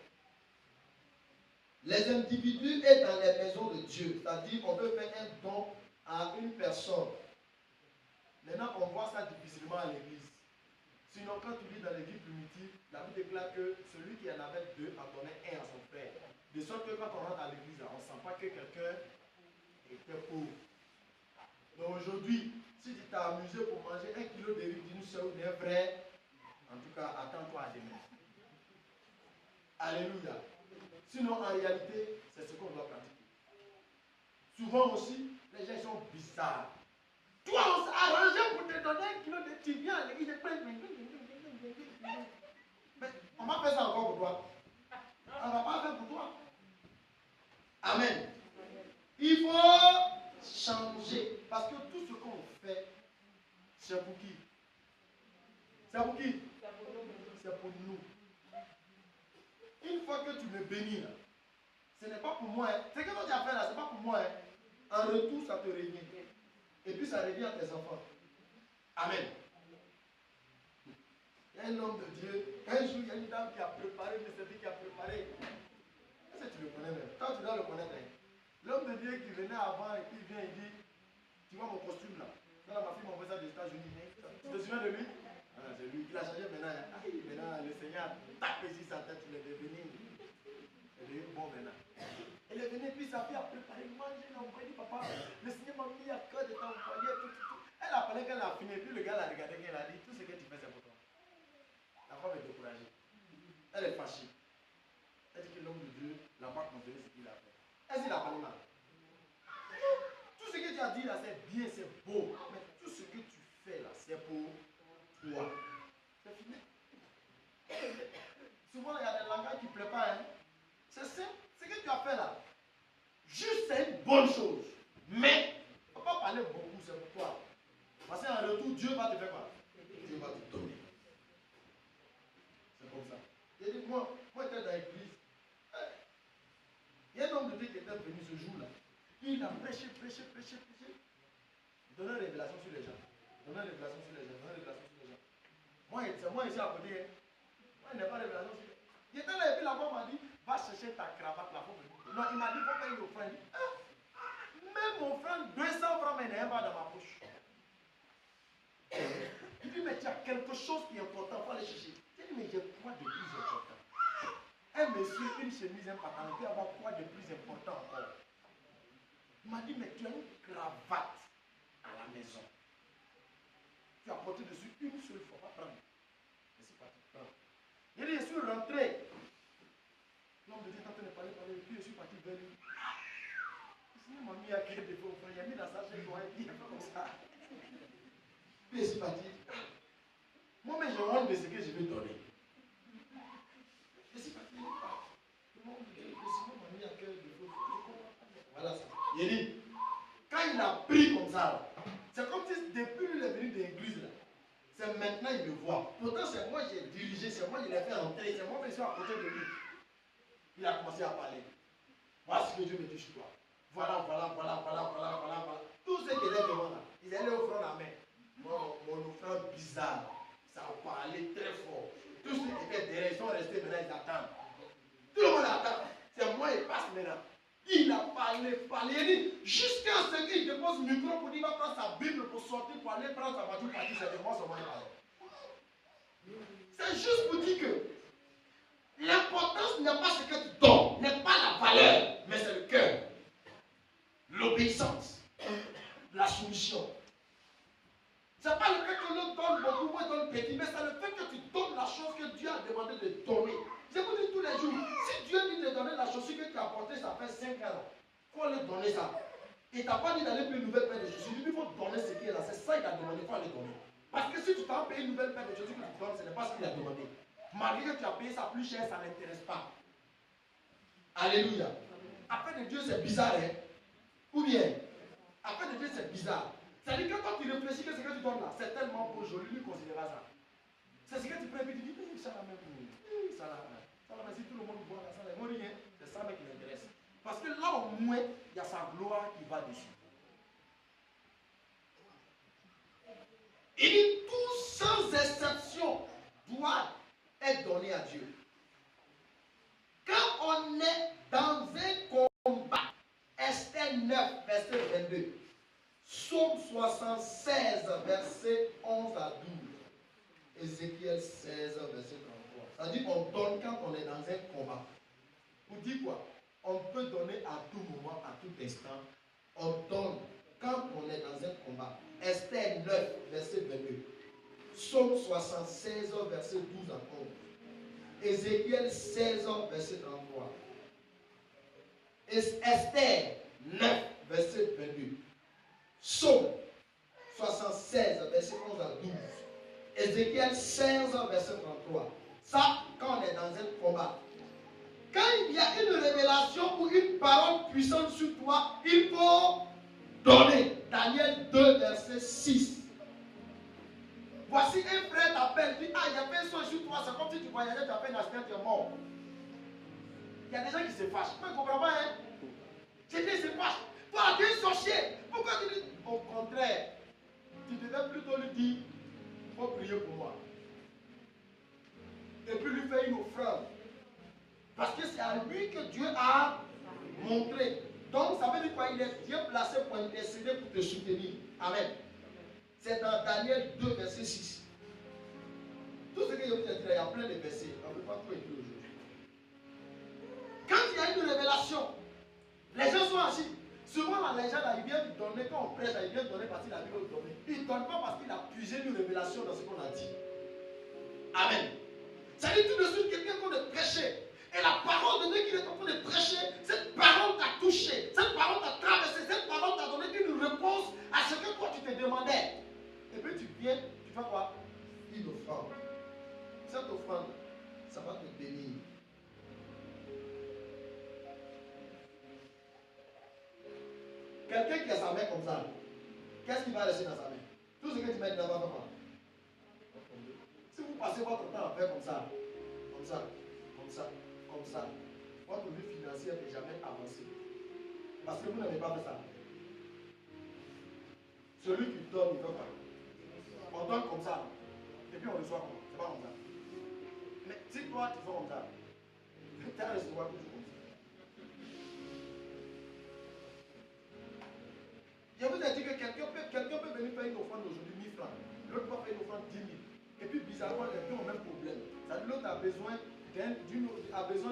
Speaker 1: Les individus et dans les maisons de Dieu, c'est-à-dire on peut faire un don à une personne. Maintenant, on voit ça difficilement à l'église. Sinon, quand tu lis dans l'église primitive, la Bible déclare que celui qui en avait 2 en donnait 1 à son frère. De sorte que quand on rentre à l'église, on ne sent pas que quelqu'un était pauvre. Donc aujourd'hui, si tu t'es amusé pour manger 1 kilo de riz d'une soeur ou d'un frère, en tout cas, attends-toi à demain. Alléluia. Sinon, en réalité, c'est ce qu'on doit pratiquer. Souvent aussi, les gens sont bizarres. Toi, on s'est arrangé pour te donner 1 kilo de tu viens à l'église, Mais on va faire ça encore pour toi. On ne va pas faire pour toi. Amen. Il faut changer. Parce que tout ce qu'on fait, c'est pour qui? C'est pour qui? C'est pour nous. Une fois que tu me bénis, là, ce n'est pas pour moi. Hein. Ce que tu as fait là, ce n'est pas pour moi. Hein. En retour, ça te revient. Et puis ça revient à tes enfants. Amen. Il y a un homme de Dieu. Un jour, il y a une dame qui a préparé, mais c'est lui qui a préparé. Est-ce que tu le connais même? Toi, tu dois le connaître. Hein. L'homme de Dieu qui venait avant et puis il vient et dit, tu vois mon costume là. Là, ma fille m'a envoyé ça des États-Unis. Tu te souviens de lui? Ah, c'est lui. Il a changé maintenant. Hein. Maintenant, le Seigneur a tapé sur sa tête, il est devenu. Elle est bon maintenant. Elle est venue, puis sa fille a préparé, manger, elle a envoyé, papa, le Seigneur m'a mis à cœur de t'envoyer, tout. Elle a parlé qu'elle a fini, puis le gars l'a regardé, elle a dit, tout ce que tu fais, c'est pour toi. La femme est découragée. Elle est fâchée. Elle dit que l'homme de Dieu n'a pas contrôlé ce qu'il a fait. Est-ce qu'il a parlé mal? Tout ce que tu as dit là, c'est bien, c'est beau. Mais tout ce que tu fais là, c'est pour toi. C'est fini. Souvent, il y a des langages qui ne plaisent pas. Hein? C'est simple. Ce que tu as fait là, juste c'est une bonne chose. Mais, il ne faut pas parler beaucoup, c'est pour toi. Parce qu'en retour, Dieu va te faire quoi? Dieu va te donner. C'est comme ça. Il dit, moi j'étais dans l'église. Il y a un homme de Dieu qui était venu ce jour-là. Il a prêché. Il donnait une révélation sur les gens. Moi ici à côté. Moi, il n'y a pas de révélation sur les gens. Il était là et puis la femme m'a dit, va chercher ta cravate là. Non, il m'a dit, faut payer une offrande. Même mon frère, 200 francs, mais il n'est pas dans ma poche. Il dit, mais tu as quelque chose qui est important, il faut aller chercher. Il dit, mais j'ai quoi de plus important? Un monsieur, une chemise, un pantalon, il peut avoir quoi de plus important encore? Il m'a dit, mais tu as une cravate à la maison. Tu as porté dessus une seule fois, pas prendre. Mais c'est parti, prends. Il dit, je suis rentré. L'homme de Dieu est en train de parler, puis je suis parti vers lui. Le Seigneur m'a mis à quel défaut, il a mis dans sa chaise, il a fait comme ça. Puis je suis parti. Moi-même, je honte de ce que je vais donner. Je suis parti. Le Seigneur m'a mis à quel défaut. Voilà ça. Il dit, quand il a pris comme ça, c'est comme si depuis lui, il est venu de l'église là. C'est maintenant il me voit. Pourtant, c'est moi qui ai dirigé, c'est moi qui l'ai fait entrer, c'est moi qui suis à côté de lui. Il a commencé à parler. Voilà ce que Dieu me dit sur toi. Voilà. Tout ce qui était devant là, ils allaient offrir la main. Moi, mon offrande bizarre, ça a parlé très fort. Tous ceux qui étaient derrière, ils sont restés maintenant, ils attendent. Tout le monde attend. C'est moi, il passe maintenant. Il a parlé. Il dit, jusqu'à ce qu'il dépose le micro pour dire, il va prendre sa Bible pour sortir, pour aller prendre sa voiture, pour dire, c'est de moi, c'est moi. C'est juste pour dire que l'importance n'est pas ce que tu donnes, n'est pas la valeur, mais c'est le cœur. L'obéissance, la soumission. Ce n'est pas le fait que l'autre donne beaucoup, moi donne petit, mais c'est le fait que tu donnes la chose que Dieu a demandé de donner. Je vous dis tous les jours, si Dieu dit de donner la chaussure que tu as portée, ça fait 5 ans, il faut lui donner ça. Il ne t'a pas dit d'aller payer une nouvelle paire de chaussures, il faut donner ce qui est là, c'est ça qu'il a demandé, il faut aller donner. Parce que si tu t'as payé une nouvelle paire de chaussures que tu donnes, ce n'est pas ce qu'il a demandé. Malgré que tu as payé ça plus cher, ça ne l'intéresse pas. Alléluia. Afin de Dieu, c'est bizarre, hein? Ou bien, afin de Dieu, c'est bizarre. C'est-à-dire que quand tu réfléchis que ce que tu donnes là, c'est tellement beau, joli, lui considérera ça. C'est ce que tu fais, et puis tu dis, ça là même, ça là, si tout le monde voit ça, ça là, rien, c'est ça qui l'intéresse. Parce que là au moins, il y a sa gloire qui va dessus. Il dit, tout sans exception doit être donné à Dieu. Quand on est dans un combat, Esther 9, verset 22, Psaume 76, verset 11 à 12, Ézéchiel 16, verset 33. Ça dit qu'on donne quand on est dans un combat. Vous dites quoi? On peut donner à tout moment, à tout instant. On donne quand on est dans un combat. Esther 9, verset 22. Psaume 76, verset 12 à 11. Ézéchiel 16, verset 33. Esther 9, verset 22. Psaume 76, verset 11 à 12. Ézéchiel 16, verset 33. Ça, quand on est dans un combat. Quand il y a une révélation ou une parole puissante sur toi, il faut donner. Daniel 2, verset 6. Voici un frère t'appelle, dit, ah, il y a fait un son sur toi, c'est comme si tu voyageais, tu as fait un accident, tu es mort. Il y a des gens qui se fâchent. Moi, je ne comprends pas, hein. C'est qui se fâchent. Toi, tu es sorcier. Pourquoi tu dis? Au contraire, tu devais plutôt lui dire, il faut prier pour moi. Et puis lui faire une offrande. Parce que c'est à lui que Dieu a montré. Donc, ça veut dire quoi? Il est bien placé pour intercéder, pour te soutenir. Amen. C'est dans Daniel 2, verset 6. Tout ce que je vous ai dit, il y a plein de versets. On ne peut pas tout écrire aujourd'hui. Quand il y a une révélation, les gens sont assis. Souvent, les gens, là, ils viennent donner, quand on prêche, ils viennent donner parce qu'il a vu le donner. Ils ne donnent pas parce qu'il a puisé une révélation dans ce qu'on a dit. Amen. Ça dit tout de suite, quelqu'un qui est en train de prêcher. Et la parole de Dieu qu'il est en train de prêcher, cette parole t'a touché, cette parole t'a traversé, cette parole t'a donné une réponse à ce que toi tu te demandais. Et puis tu viens, tu fais quoi? Une offrande. Cette offrande, ça va te bénir. Quelqu'un qui a sa main comme ça, qu'est-ce qu'il va laisser dans sa main? Tout ce que tu mets dedans va faire quoi? Si vous passez votre temps à faire comme ça, comme ça, comme ça, comme ça, votre vie financière n'est jamais avancée. Parce que vous n'avez pas fait ça. Celui qui donne, il fait quoi? On donne comme ça. Et puis on reçoit comme ça. C'est pas comme ça. Mais si toi tu fais comme ça, tu as recevoir toujours comme ça. Je vous ai dit que quelqu'un peut venir faire une offrande aujourd'hui 1000 francs. L'autre peut faire une offrande 10 000. Et puis bizarrement, les deux ont le même problème. L'autre a besoin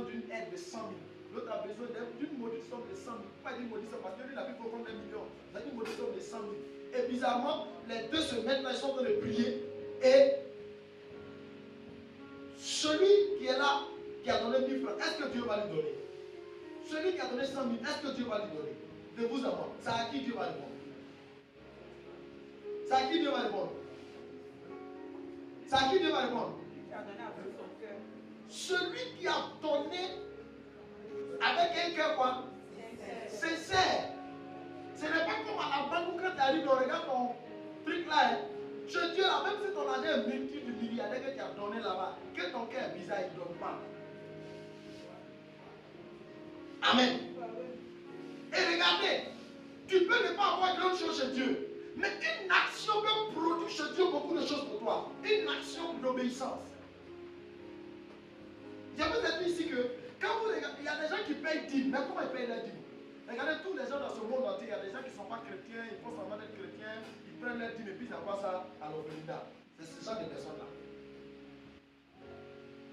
Speaker 1: d'une aide de 100 000. L'autre a besoin d'une maudite somme de 100 000. Pourquoi il dit maudite somme? Parce que lui, il a vu pour prendre 1 million. Il a dit une maudite somme de 100 000. Et bizarrement, les deux se mettent là, ils sont en train de prier. Et celui qui est là, qui a donné 1000 francs, est-ce que Dieu va lui donner? Celui qui a donné 100 000, est-ce que Dieu va lui donner? De vous à moi. C'est à qui Dieu va répondre? C'est à qui Dieu va répondre? C'est à qui Dieu va répondre? Celui qui a donné avec un cœur quoi? Sincère. Ce n'est pas comme à la banque où quand tu arrives, on regarde ton truc là. Hein. Chez Dieu, là, même si ton argent est multiple de milliardaires que tu as donné là-bas, que ton cœur est bizarre, il ne donne pas. Amen. Et regardez, tu peux ne pas avoir grand chose chez Dieu. Mais une action peut produire chez Dieu beaucoup de choses pour toi. Une action d'obéissance. Je vous ai dit ici que quand vous regardez, il y a des gens qui payent 10, mais comment ils payent leurs 10? Regardez tous les gens dans ce monde entier, il y a des gens qui ne sont pas chrétiens, ils font semblant d'être chrétiens, ils prennent leurs 10 et puis ils envoient ça à l'orphelinat. C'est ce genre de personnes-là.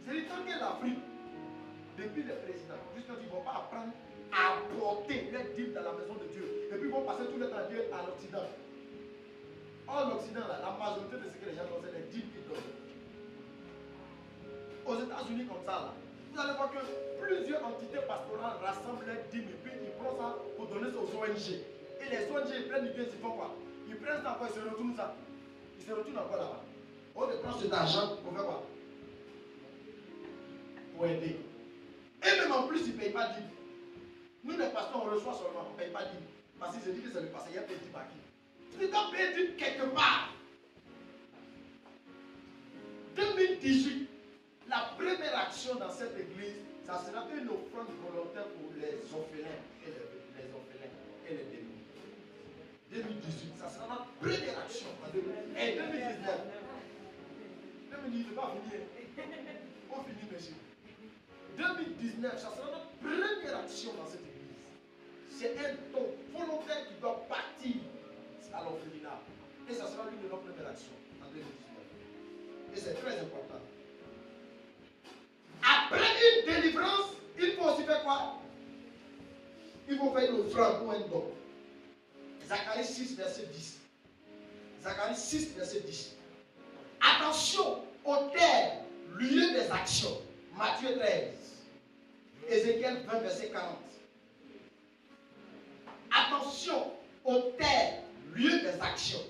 Speaker 1: C'est dit tant que l'Afrique, depuis les présidents, jusqu'à ils ne vont pas apprendre à apporter leurs 10 dans la maison de Dieu. Et puis ils vont passer tout le temps à Dieu à l'Occident. Or, l'Occident, la majorité de ce que les gens font, c'est les 10 qui donnent. Aux États-Unis, comme ça, là, vous allez voir que plusieurs entités pastorales rassemblent leurs dîmes et puis ils prennent ça pour donner ça aux ONG. Et les ONG, ils prennent du bien, ils font quoi? Ils prennent ça encore, ils se retournent ça. Ils se retournent encore là-bas. On prend cet argent pour faire quoi? Pour aider. Et même en plus, ils ne payent pas dîmes. Nous, les pasteurs, on reçoit seulement, on ne paye pas dîmes. Parce qu'ils se disent que c'est le passé, il y a payé dîmes à qui? Tu dois payer dîmes quelque part. 2018, la première action dans cette église, ça sera une offrande volontaire pour les orphelins et les démunis. 2018, ça sera la première action. Et 2019, 2018, ne pas finir. On finit, monsieur. 2019, ça sera notre première action dans cette église. C'est un don volontaire qui doit partir à l'orphelinat. Et ça sera l'une de nos premières actions en 2019. Et c'est très important. Après une délivrance, il faut aussi faire quoi? Il faut faire une offrande ou un don. Zacharie 6, verset 10. Zacharie 6, verset 10. Attention au terme, lieu des actions. Matthieu 13. Ézéchiel 20, verset 40. Attention au terme, lieu des actions.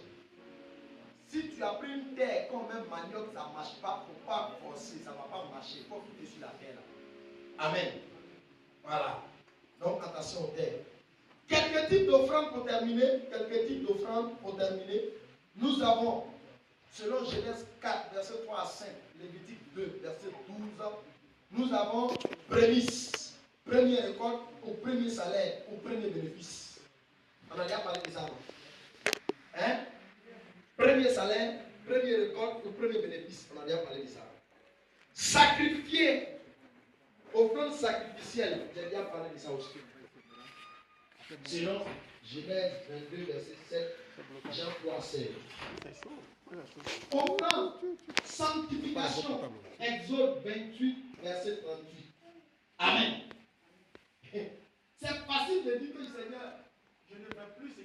Speaker 1: Si tu tu as pris une terre comme un manioc, ça ne marche pas. Il ne faut pas forcer, ça ne va pas marcher. Il faut quitter sur la terre. Là. Amen. Voilà. Donc attention aux terres. Quelques types d'offrandes pour terminer. Nous avons, selon Genèse 4, verset 3 à 5, Lévitique 2, verset 12, nous avons prémices, première récolte au premier salaire, au premier bénéfice. On a déjà parlé de ça. Hein? Premier salaire, première récolte au premier bénéfice. On a déjà parlé de ça. Sacrifier, offrande sacrificielle. J'ai déjà parlé de ça aussi. Sinon, Genèse 22, verset 7, Jean 3, 16. Offrande, sanctification, Exode 28, verset 38. Amen. C'est facile de dire que le Seigneur, je ne fais plus